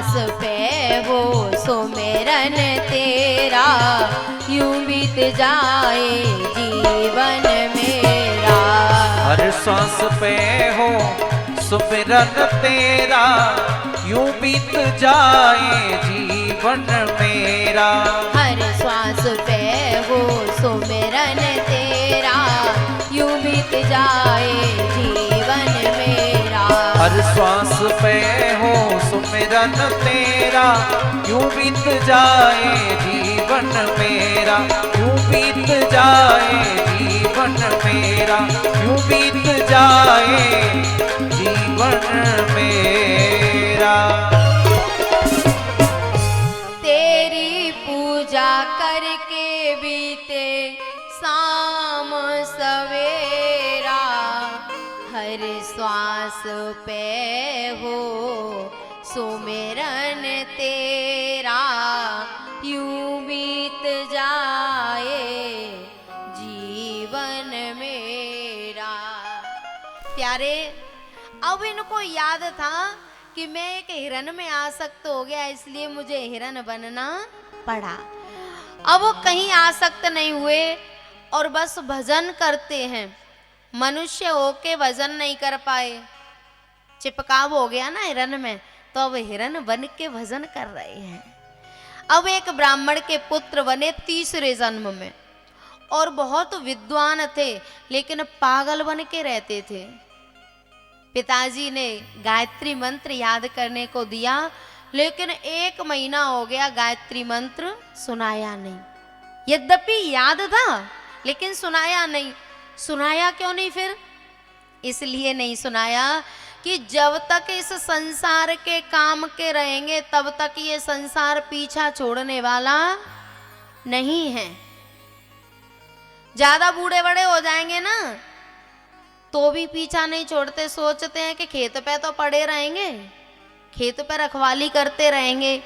श्वास पे हो सुमिरन तेरा, यूं बीत जाए जीवन मेरा। हर श्वास पे हो सुमिरन तेरा, यूं बीत जाए जीवन मेरा। हर श्वास पे हो सुमिरन तेरा, यूं बीत जाए जीवन मेरा। हर श्वास पे हो सुमिरन तेरा, यूं बीत जाए जीवन मेरा। यूं बीत जाए जीवन मेरा, यूं बीत जाए जीवन मेरा। तेरी पूजा करके बीते शाम सवेरा, हर श्वास पे हो सुमिरन तेरा, यूं बीत जाए जीवन मेरा। प्यारे, अब इनको याद था कि मैं एक हिरन में आसक्त हो गया, इसलिए मुझे हिरन बनना पड़ा। अब वो कहीं आसक्त नहीं हुए और बस भजन करते हैं। मनुष्य होके भजन नहीं कर पाए, चिपकाव हो गया ना हिरन में, तो अब हिरन बन के भजन कर रहे हैं। अब एक ब्राह्मण के पुत्र बने तीसरे जन्म में, और बहुत विद्वान थे, लेकिन पागल बन के रहते थे। पिताजी ने गायत्री मंत्र याद करने को दिया, लेकिन 1 महीना हो गया गायत्री मंत्र सुनाया नहीं। यद्यपि याद था लेकिन सुनाया नहीं। सुनाया क्यों नहीं फिर? इसलिए नहीं सुनाया कि जब तक इस संसार के काम के रहेंगे तब तक ये संसार पीछा छोड़ने वाला नहीं है। ज्यादा बूढ़े बड़े हो जाएंगे ना तो भी पीछा नहीं छोड़ते, सोचते हैं कि खेत पे तो पड़े रहेंगे, खेत पे रखवाली करते रहेंगे,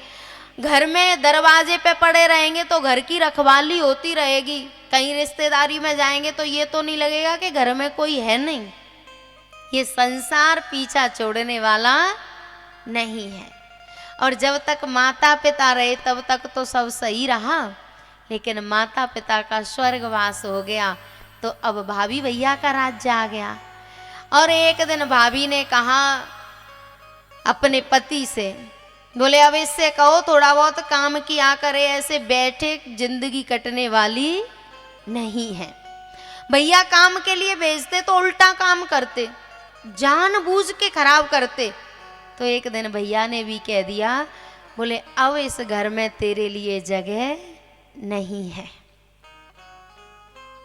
घर में दरवाजे पे पड़े रहेंगे तो घर की रखवाली होती रहेगी। कहीं रिश्तेदारी में जाएंगे तो ये तो नहीं लगेगा कि घर में कोई है नहीं। ये संसार पीछा छोड़ने वाला नहीं है। और जब तक माता पिता रहे तब तक तो सब सही रहा, लेकिन माता पिता का स्वर्गवास हो गया तो अब भाभी भैया का राज्य आ गया। और एक दिन भाभी ने कहा अपने पति से, बोले अब इससे कहो थोड़ा बहुत काम किया करे, ऐसे बैठे जिंदगी कटने वाली नहीं है। भैया काम के लिए भेजते तो उल्टा काम करते, जानबूझ के खराब करते। तो एक दिन भैया ने भी कह दिया, बोले अब इस घर में तेरे लिए जगह नहीं है।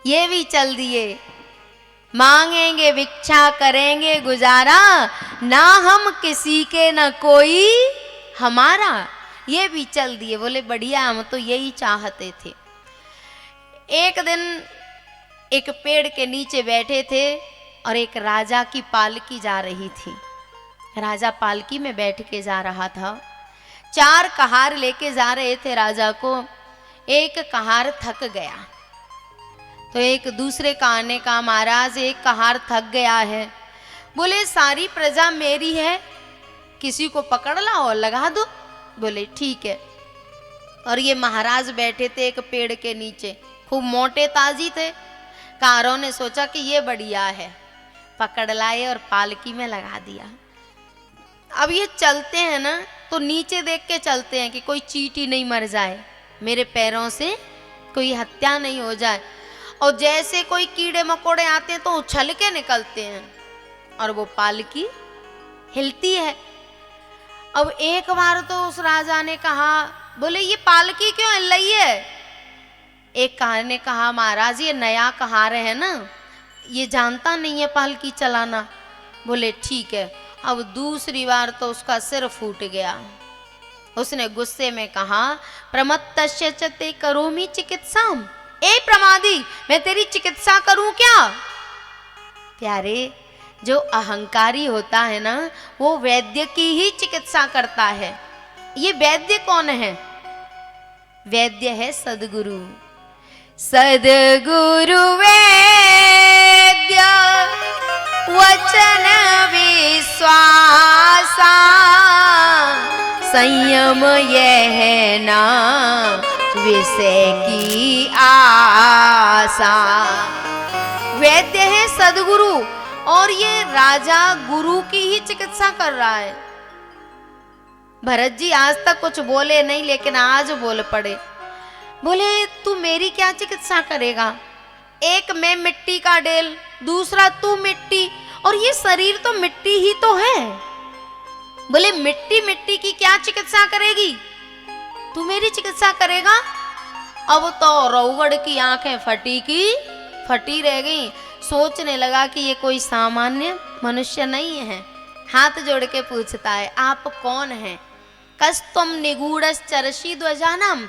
ये भी चल दिए, मांगेंगे भिक्षा करेंगे गुजारा, ना हम किसी के न कोई हमारा। ये भी चल दिए, बोले बढ़िया, हम तो यही चाहते थे। एक दिन एक पेड़ के नीचे बैठे थे और एक राजा की पालकी जा रही थी। राजा पालकी में बैठ के जा रहा था। 4 कहार लेके जा रहे थे राजा को। एक कहार थक गया तो एक दूसरे कहार ने कहा, महाराज एक कहार थक गया है। बोले सारी प्रजा मेरी है, किसी को पकड़ लाओ और लगा दो। बोले ठीक है। और ये महाराज बैठे थे एक पेड़ के नीचे, खूब मोटे ताजी थे। कारों ने सोचा कि ये बढ़िया है, पकड़ लाए और पालकी में लगा दिया। अब ये चलते हैं ना तो नीचे देख के चलते हैं कि कोई चींटी नहीं मर जाए, मेरे पैरों से कोई हत्या नहीं हो जाए। और जैसे कोई कीड़े मकोड़े आते हैं तो उछल के निकलते हैं और वो पालकी हिलती है। अब एक बार तो उस राजा ने कहा, बोले ये पालकी क्यों हिल रही है? एक कहार ने कहा, महाराज ये नया कहार है ना, ये जानता नहीं है पालकी चलाना। बोले ठीक है। अब दूसरी बार तो उसका सिर फूट गया। उसने गुस्से में कहा, प्रमत्तस्य च ते करोमि चिकित्साम। ए प्रमादी, मैं तेरी चिकित्सा करूं क्या? प्यारे, जो अहंकारी होता है ना वो वैद्य की ही चिकित्सा करता है। ये वैद्य कौन है? वैद्य है सद्गुरु। सद्गुरु वैद्य वचन विश्वासा, संयम यह है ना विषय की आशा। वैद्य है सदगुरु और ये राजा गुरु की ही चिकित्सा कर रहा है। भरत जी आज तक कुछ बोले नहीं, लेकिन आज बोल पड़े। बोले तू मेरी क्या चिकित्सा करेगा? एक मैं मिट्टी का ढेल, दूसरा तू मिट्टी, और ये शरीर तो मिट्टी ही तो है। बोले मिट्टी मिट्टी की क्या चिकित्सा करेगी? तू मेरी चिकित्सा करेगा? अब तो रउगढ़ की आंखें फटी की फटी रह गई। सोचने लगा कि ये कोई सामान्य मनुष्य नहीं है। हाथ जोड़ के पूछता है, आप कौन हैं? कस्तम निगूढ़श्चरसी ध्वजानम।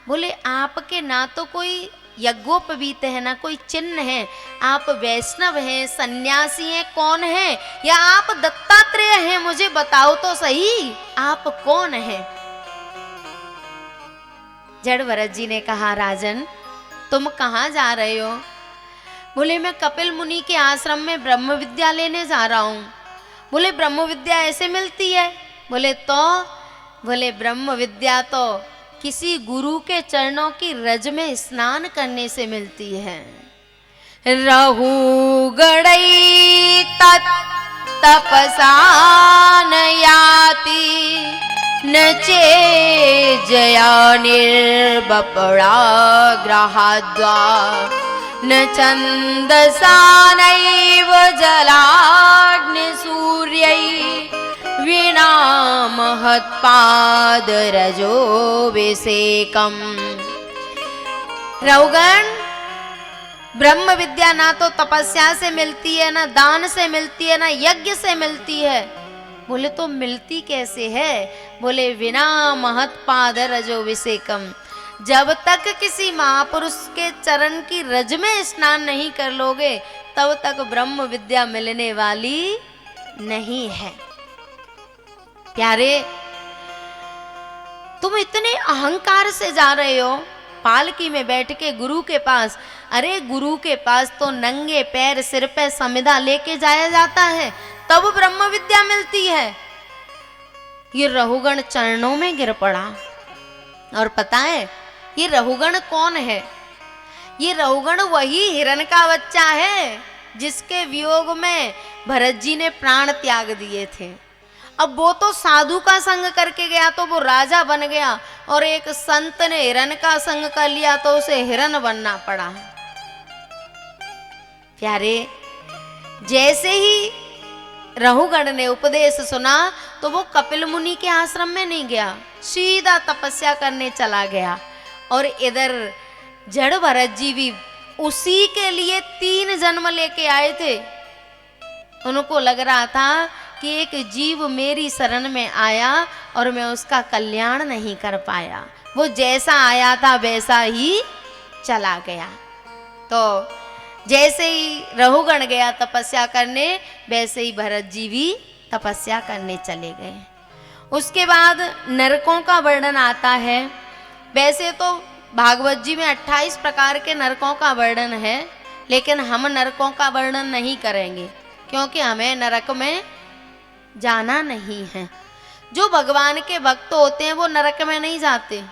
बोले आपके ना तो कोई यज्ञोपवीत है ना कोई चिन्ह है। आप वैष्णव हैं, सन्यासी हैं, कौन हैं? या आप दत्तात्रेय हैं? मुझे बताओ तो सही, आप कौन हैं? जड़ भरत जी ने कहा, राजन तुम कहाँ जा रहे हो? बोले मैं कपिल मुनि के आश्रम में ब्रह्म विद्या लेने जा रहा हूँ। बोले ब्रह्म विद्या ऐसे मिलती है? बोले तो बोले ब्रह्म विद्या तो किसी गुरु के चरणों की रज में स्नान करने से मिलती है। रहु गड़ई तपसा न याति न चे जया निर्बपड़ा ग्रहाद्वा न छन्दसा नैव जलाग्नि सूर्यै वीणा महत्पाद रजो विसेकम। रउगण ब्रह्म विद्या ना तो तपस्या से मिलती है, ना दान से मिलती है, ना यज्ञ से मिलती है। बोले तो मिलती कैसे है? बोले विना महत्पाद रजो विसेकम। जब तक किसी महापुरुष के चरण की रज में स्नान नहीं कर लोगे तब तक ब्रह्म विद्या मिलने वाली नहीं है। प्यारे, तुम इतने अहंकार से जा रहे हो पालकी में बैठ के गुरु के पास। अरे गुरु के पास तो नंगे पैर सिर पे समिधा लेके जाया जाता है, तब ब्रह्म विद्या मिलती है। ये रहुगण चरणों में गिर पड़ा। और पता है ये रहुगण कौन है? ये रहुगण वही हिरण का बच्चा है जिसके वियोग में भरत जी ने प्राण त्याग दिए थे। अब वो तो साधु का संग करके गया तो वो राजा बन गया, और एक संत ने हिरण का संग कर लिया तो उसे हिरण बनना पड़ा। प्यारे, जैसे ही रहुगण ने उपदेश सुना तो वो कपिल मुनि के आश्रम में नहीं गया, सीधा तपस्या करने चला गया। और इधर जड़ भरत जी भी उसी के लिए 3 जन्म लेके आए थे। उनको लग रहा था कि एक जीव मेरी शरण में आया और मैं उसका कल्याण नहीं कर पाया। वो जैसा आया था वैसा ही चला गया। तो जैसे ही रहुगण गया तपस्या करने, वैसे ही भरत जी भी तपस्या करने चले गए। उसके बाद नरकों का वर्णन आता है। वैसे तो भागवत जी में 28 प्रकार के नरकों का वर्णन है, लेकिन हम नरकों का वर्णन नहीं करेंगे क्योंकि हमें नरक में जाना नहीं है। जो भगवान के भक्त होते हैं वो नरक में नहीं जाते,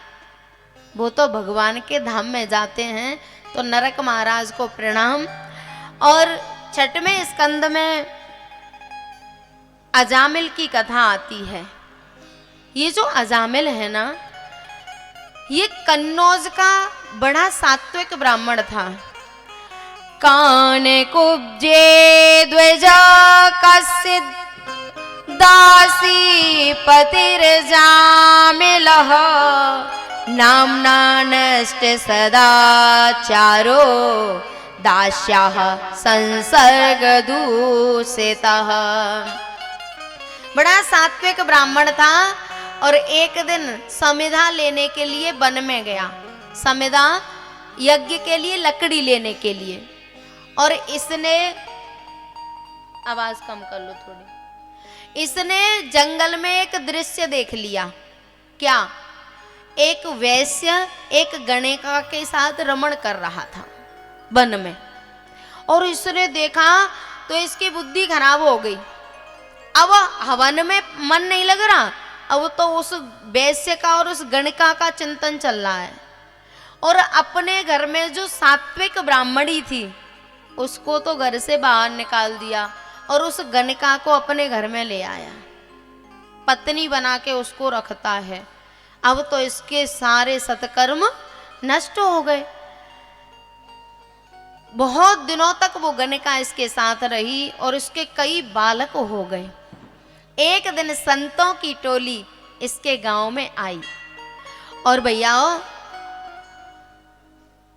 वो तो भगवान के धाम में जाते हैं। तो नरक महाराज को प्रणाम। और 6वें स्कंद में अजामिल की कथा आती है। ये जो अजामिल है ना, ये कन्नौज का बड़ा सात्विक ब्राह्मण था। कान कुब्जे द्विजा कसिद दासी पतिर्जामिलः नाम्ना नष्ट सदाचारो दास्याः संसर्ग दूषितः। बड़ा सात्विक ब्राह्मण था और एक दिन समिधा लेने के लिए वन में गया। समिधा यज्ञ के लिए लकड़ी लेने के लिए। और इसने, आवाज कम कर लो थोड़ी, इसने जंगल में एक दृश्य देख लिया। क्या? एक वैश्य एक गणिका के साथ रमण कर रहा था वन में। और इसने देखा तो इसकी बुद्धि खराब हो गई। अब हवन में मन नहीं लग रहा, अब तो उस वैश्य का और उस गणिका का चिंतन चल रहा है, और अपने घर में जो सात्विक ब्राह्मणी थी उसको तो घर से बाहर निकाल दिया और उस गणिका को अपने घर में ले आया, पत्नी बना के उसको रखता है। अब तो इसके सारे सत्कर्म नष्ट हो गए। बहुत दिनों तक वो गणिका इसके साथ रही और इसके कई बालक हो गए। एक दिन संतों की टोली इसके गांव में आई, और भैया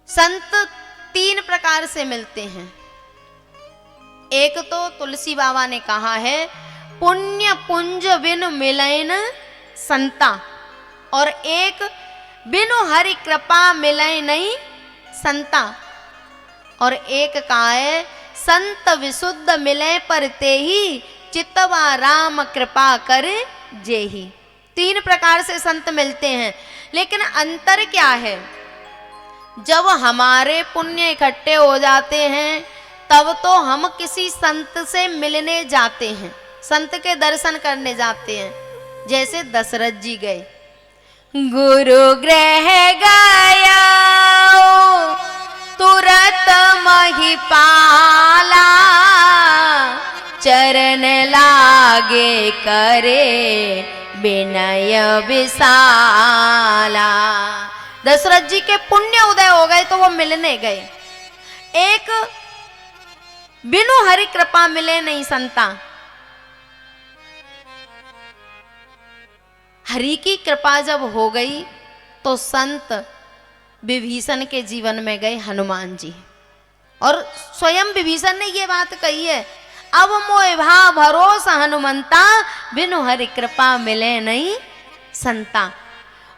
संत 3 प्रकार से मिलते हैं। एक तो तुलसी बाबा ने कहा है, पुण्य पुंज बिनु मिलन संता, और एक बिनु हरि कृपा मिले नहीं संता, और एक कहा है, संत विशुद्ध मिले पर ते ही चितवा राम कृपा कर जेही। 3 प्रकार से संत मिलते हैं, लेकिन अंतर क्या है? जब हमारे पुण्य इकट्ठे हो जाते हैं तब तो हम किसी संत से मिलने जाते हैं, संत के दर्शन करने जाते हैं। जैसे दशरथ जी गए, गुरु गृह गया तुरत महिपाला, चरण लागे करे विनय विशाला। दशरथ जी के पुण्य उदय हो गए तो वो मिलने गए। एक बिनु हरि कृपा मिले नहीं संता, हरि की कृपा जब हो गई तो संत विभीषण के जीवन में गए हनुमान जी, और स्वयं विभीषण ने ये बात कही है, अब मोह भा भरोसा हनुमंता, बिनु हरि कृपा मिले नहीं संता।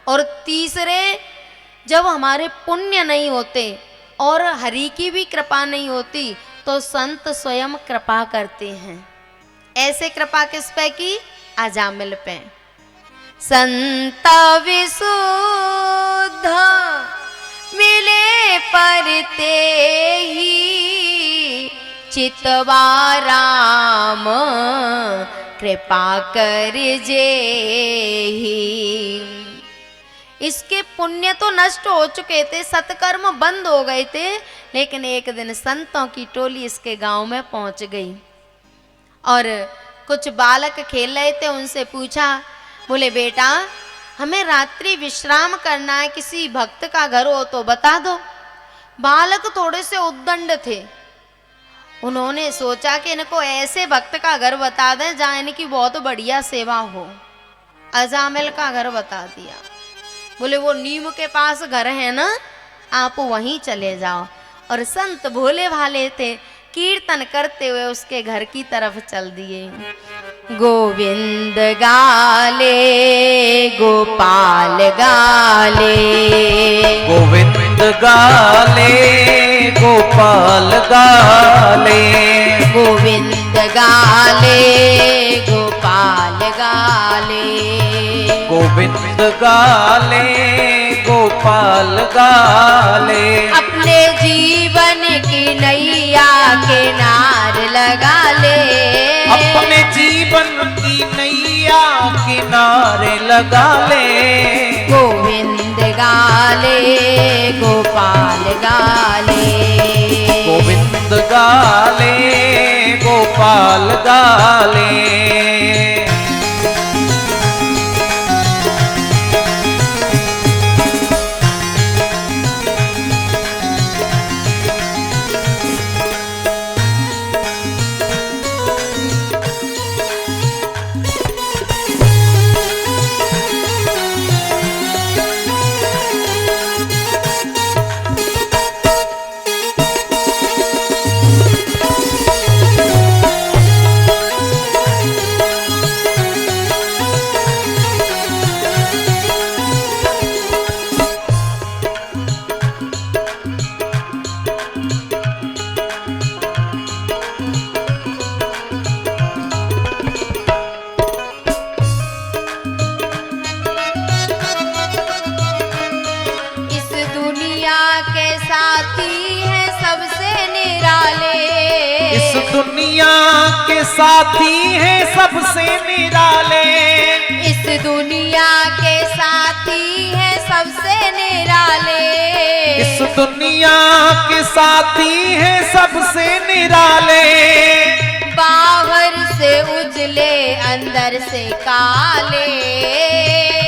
और तीसरे, जब हमारे पुण्य नहीं होते और हरि की भी कृपा नहीं होती तो संत स्वयं कृपा करते हैं। ऐसे कृपा किस पे की? अजामिल पे। संत विशुद्ध मिले परते ही, चितवा राम कृपा कर जेही। इसके पुण्य तो नष्ट हो चुके थे, सत्कर्म बंद हो गए थे, लेकिन एक दिन संतों की टोली इसके गांव में पहुंच गई और कुछ बालक खेल रहे थे। उनसे पूछा, बोले बेटा हमें रात्रि विश्राम करना है, किसी भक्त का घर हो तो बता दो। बालक थोड़े से उद्दंड थे, उन्होंने सोचा कि इनको ऐसे भक्त का घर बता दें जहाँ इनकी बहुत बढ़िया सेवा हो। अजामिल का घर बता दिया। बोले वो नीम के पास घर है ना, आप वहीं चले जाओ। और संत भोले भाले थे, कीर्तन करते हुए उसके घर की तरफ चल दिए। गोविंद गाले गोपाल गाले, गोविंद गाले गोपाल गाले, गोविंद गाले गोपाल गाले, गोविंद गाले गोपाल गाले। अपने जीवन की नैया किनार लगा ले, अपने जीवन की नैया किनारे लगा ले। गोविंद गाले गोपाल गाले, गोविंद गाले गोपाल गाले। दुनिया के साथी हैं सबसे निराले, इस दुनिया के साथी हैं सबसे निराले, इस दुनिया के साथी हैं सबसे निराले। बाहर से उजले अंदर से काले,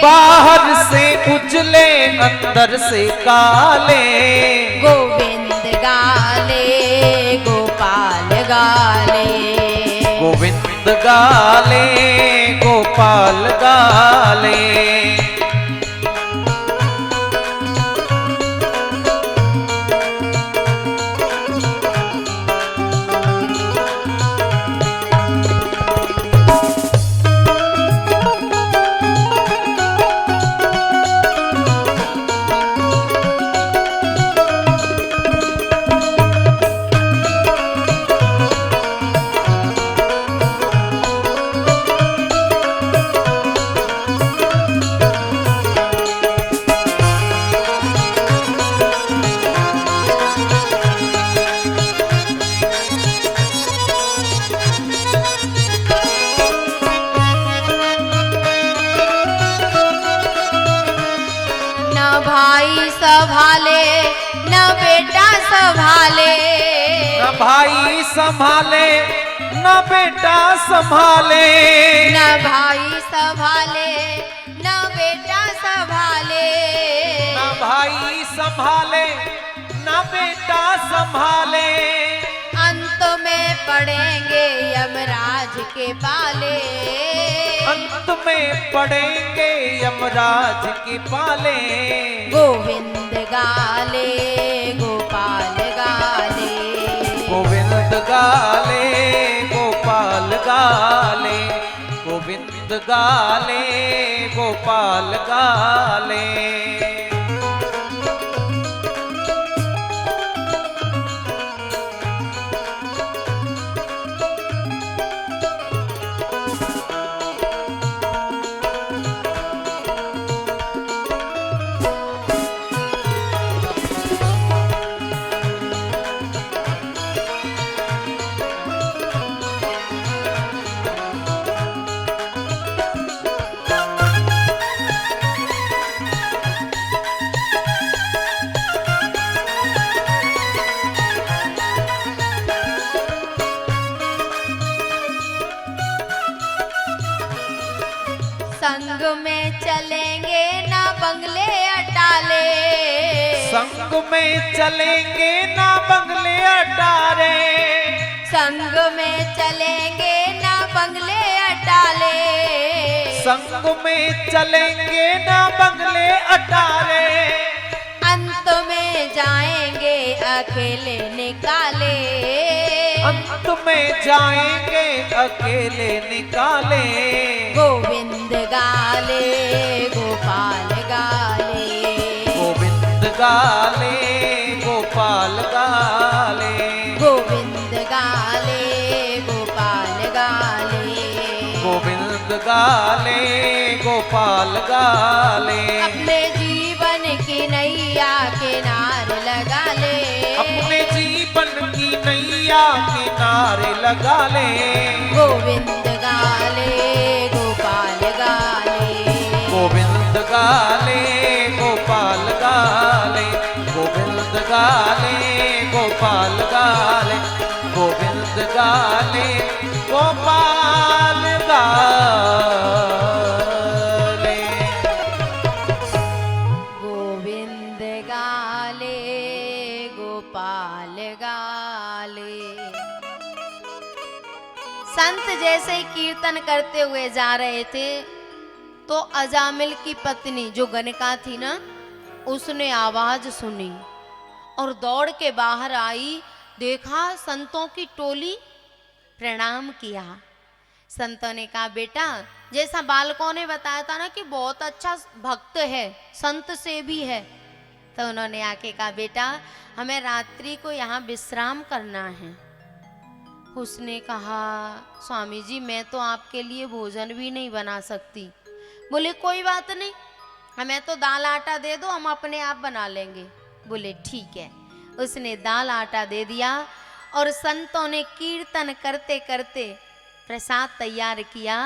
बाहर से उजले अंदर से काले, गोविंद गाले गोपाल गाले, गोविंद गाले गोपाल गाले। भाई संभाले न बेटा संभाले, न भाई संभाले न बेटा संभाले, न भाई संभाले न बेटा संभाले, न भाई संभाले न बेटा संभाले। अंत में पड़ेंगे यमराज के पाले, अंत में पड़ेंगे यमराज के पाले। गोविंद गाले गोपाल गाले, गोविंद गाले गोपाल गाले, गोविंद गाले गोपाल गाले। संग में चलेंगे ना बंगले अटाले, संग में चलेंगे ना बंगले अटारे, संग में चलेंगे ना बंगले अटाले, संग में चलेंगे ना बंगले अटारे। अंत में जाएंगे अकेले निकाले, अंत में जाएंगे अकेले निकाले। गोविंद गाले गोपाल गाले, गोविंद गाले गोपाल गाले, गोविंद गाले गोपाल गाले, गोविंद गाले गोपाल गाले। अपने जीवन की नैया किनारे लगा ले, अपने जीवन की नैया किनारे लगा ले। गोविंद गाले गोपाल गाले, गोविंद गाले गोपाल गाले, गोविंद गाले गोपाल गाले, गोविंद गाले गोपाल गाले, गोविंद गाले गोपाल गाले। संत जैसे ही कीर्तन करते हुए जा रहे थे तो अजामिल की पत्नी जो गणका थी ना, उसने आवाज सुनी और दौड़ के बाहर आई। देखा संतों की टोली, प्रणाम किया। संतों ने कहा बेटा, जैसा बालकों ने बताया था ना कि बहुत अच्छा भक्त है, संत से भी है, तो उन्होंने आके कहा बेटा हमें रात्रि को यहाँ विश्राम करना है। उसने कहा स्वामी जी मैं तो आपके लिए भोजन भी नहीं बना सकती। बोले कोई बात नहीं, हमें तो दाल आटा दे दो, हम अपने आप बना लेंगे। बोले ठीक है। उसने दाल आटा दे दिया और संतों ने कीर्तन करते करते प्रसाद तैयार किया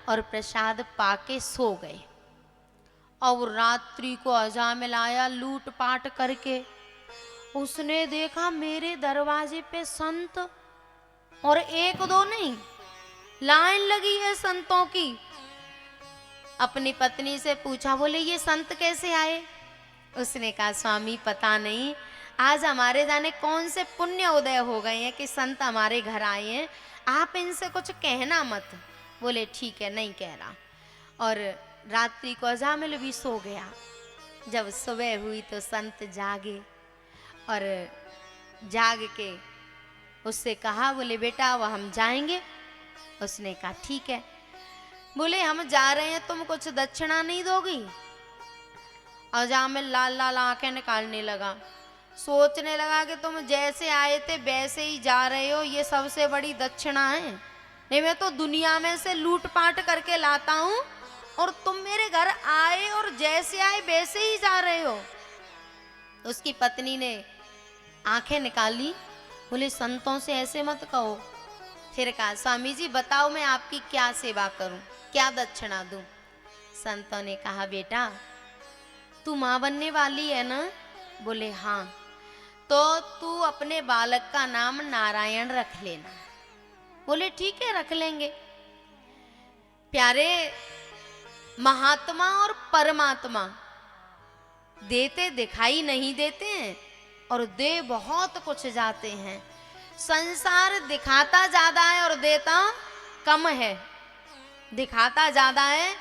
और प्रसाद पाके सो गए। और रात्रि को अजामिल आया लूटपाट करके। उसने देखा मेरे दरवाजे पे संत, और एक दो नहीं, लाइन लगी है संतों की। अपनी पत्नी से पूछा, बोले ये संत कैसे आए? उसने कहा स्वामी पता नहीं, आज हमारे जाने कौन से पुण्य उदय हो गए हैं कि संत हमारे घर आए हैं, आप इनसे कुछ कहना मत। बोले ठीक है, नहीं कह रहा। और रात्रि को अजामिल भी सो गया। जब सुबह हुई तो संत जागे और जाग के उससे कहा, बोले बेटा अब हम जाएंगे। उसने कहा ठीक है। बोले हम जा रहे हैं, तुम कुछ दक्षिणा नहीं दोगी? अजामिल लाल लाल आंखें निकालने लगा, सोचने लगा कि तुम जैसे आए थे वैसे ही जा रहे हो, ये सबसे बड़ी दक्षिणा है। नहीं, मैं तो दुनिया में से लूटपाट करके लाता हूं और तुम मेरे घर आए और जैसे आए वैसे ही जा रहे हो। उसकी पत्नी ने आंखें निकाली, बोले संतों से ऐसे मत कहो। फिर कहा स्वामी जी बताओ मैं आपकी क्या सेवा करूं, क्या दक्षिणा दूं? संतों ने कहा बेटा तू मां बनने वाली है ना? बोले हाँ। तो तू अपने बालक का नाम नारायण रख लेना। बोले ठीक है रख लेंगे। प्यारे, महात्मा और परमात्मा देते दिखाई नहीं देते हैं और दे बहुत कुछ जाते हैं। संसार दिखाता ज्यादा है और देता कम है। दिखाता ज्यादा है,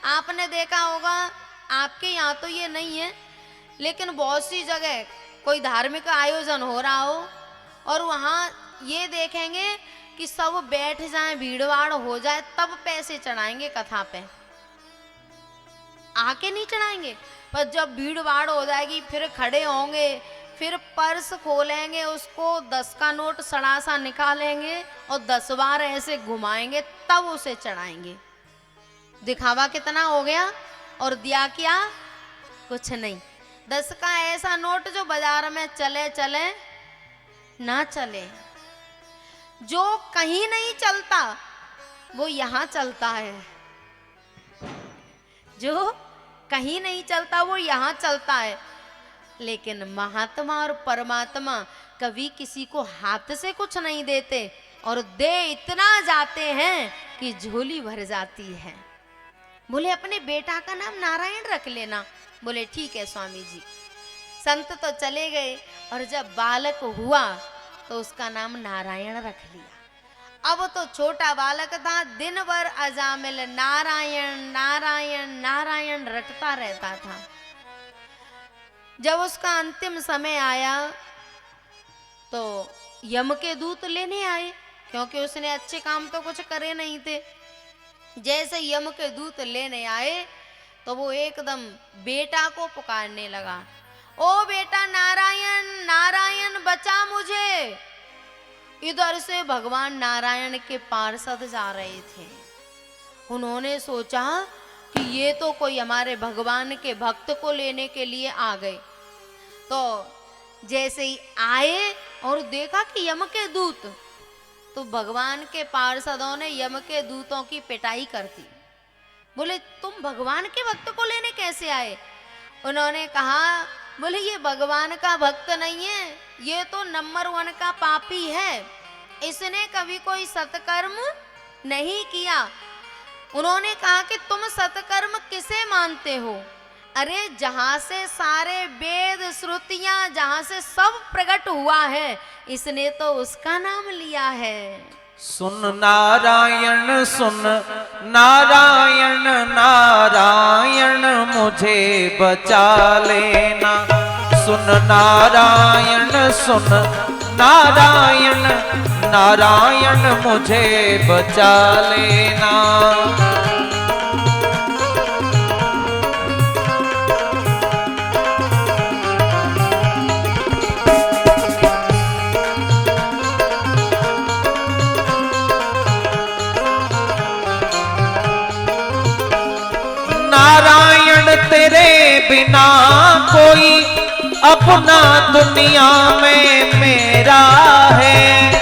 आपने देखा होगा, आपके यहाँ तो ये नहीं है लेकिन बहुत सी जगह कोई धार्मिक आयोजन हो रहा हो और वहाँ ये देखेंगे कि सब बैठ जाए, भीड़भाड़ हो जाए, तब पैसे चढ़ाएंगे कथा पे, आके नहीं चढ़ाएंगे। पर जब भीड़ भाड़ हो जाएगी फिर खड़े होंगे, फिर पर्स खोलेंगे, उसको 10 का नोट सड़ा सा निकालेंगे और 10 बार ऐसे घुमाएंगे, तब उसे चढ़ाएंगे। दिखावा कितना हो गया और दिया क्या? कुछ नहीं। 10 का ऐसा नोट जो बाजार में चले चले ना चले, जो कहीं नहीं चलता वो यहाँ चलता है, जो कहीं नहीं चलता वो यहाँ चलता है। लेकिन महात्मा और परमात्मा कभी किसी को हाथ से कुछ नहीं देते और दे इतना जाते हैं कि झोली भर जाती है। बोले अपने बेटा का नाम नारायण रख लेना। बोले ठीक है स्वामी जी। संत तो चले गए और जब बालक हुआ तो उसका नाम नारायण रख लिया। अब तो छोटा बालक था, दिन भर अजामिल नारायण नारायण नारायण रटता रहता था। जब उसका अंतिम समय आया तो यम के दूत लेने आए, क्योंकि उसने अच्छे काम तो कुछ करे नहीं थे। जैसे यम के दूत लेने आए तो वो एकदम बेटा को पुकारने लगा, ओ बेटा नारायण नारायण बचा मुझे। इधर से भगवान नारायण के पार्षद जा रहे थे। उन्होंने सोचा कि ये तो कोई हमारे भगवान के भक्त को लेने के लिए आ गए। तो जैसे ही आए और देखा कि यम के दूत, तो भगवान के पार्षदों ने यम के दूतों की पिटाई कर दी। बोले तुम भगवान के भक्त को लेने कैसे आए? उन्होंने कहा, बोले ये भगवान का भक्त नहीं है, ये तो नंबर 1 का पापी है, इसने कभी कोई सत्कर्म नहीं किया। उन्होंने कहा कि तुम सत्कर्म किसे मानते हो? अरे जहां से सारे वेद श्रुतियां, जहां से सब प्रकट हुआ है, इसने तो उसका नाम लिया है। सुन नारायण सुन नारायण नारायण मुझे बचा लेना। सुन नारायण सुन नारायण नारायण मुझे बचा लेना। नारायण तेरे बिना कोई अपना दुनिया में मेरा है।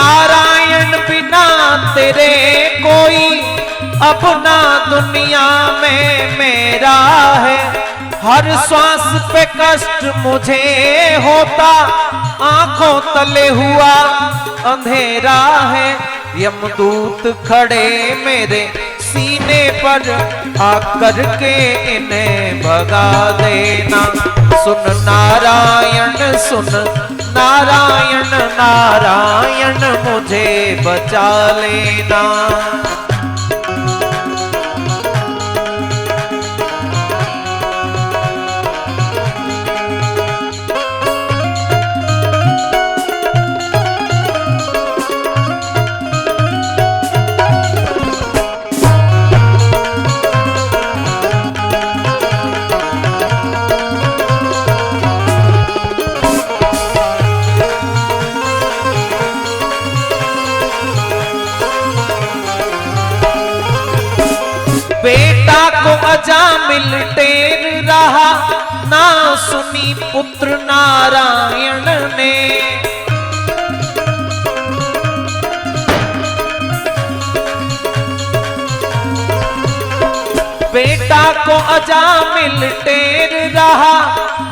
नारायण बिना तेरे कोई अपना दुनिया में मेरा है। हर श्वास पे कष्ट मुझे होता, आंखों तले हुआ अंधेरा है। यमदूत खड़े मेरे सीने पर, आकर के इन्हें भगा देना। सुन नारायण सुन नारायण, नारायण मुझे बचा लेना। बेटा को अजामिल टेर रहा, ना सुनी पुत्र नारायण ने। बेटा को अजामिल टेर रहा,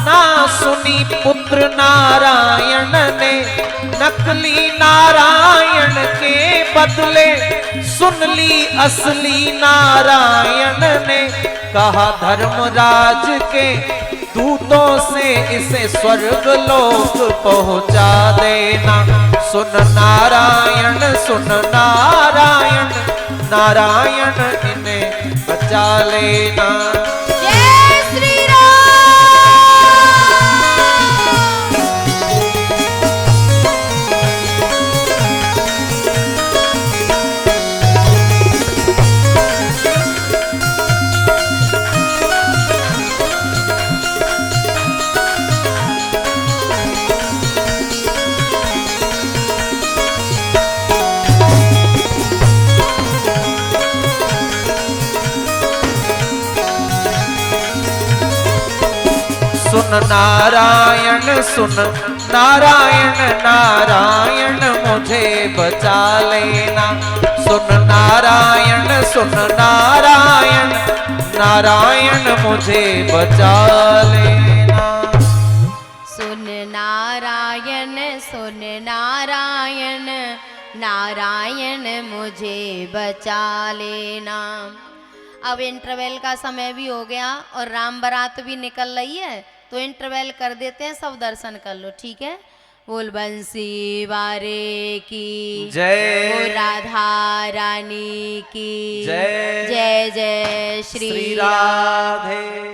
ना सुनी पुत्र नारायण ने। नकली नारायण के बदले सुन ली असली नारायण ने। कहा धर्मराज के दूतों से इसे स्वर्ग लोक पहुंचा देना। सुन नारायण सुन नारायण, नारायण इन्हें बचा लेना। जय श्री राम। सुन नारायण सुन नारायण, नारायण मुझे बचा लेना। सुन नारायण सुन नारायण, नारायण मुझे बचा लेना। सुन नारायण सुन नारायण, नारायण मुझे बचा लेना। अब इंटरवल का समय भी हो गया और राम बारात भी निकल रही है, तो इंटरवल कर देते हैं, सब दर्शन कर लो, ठीक है। बोल बंसी वारे की जय, बोल राधा रानी की जय, जय जय श्री राधे।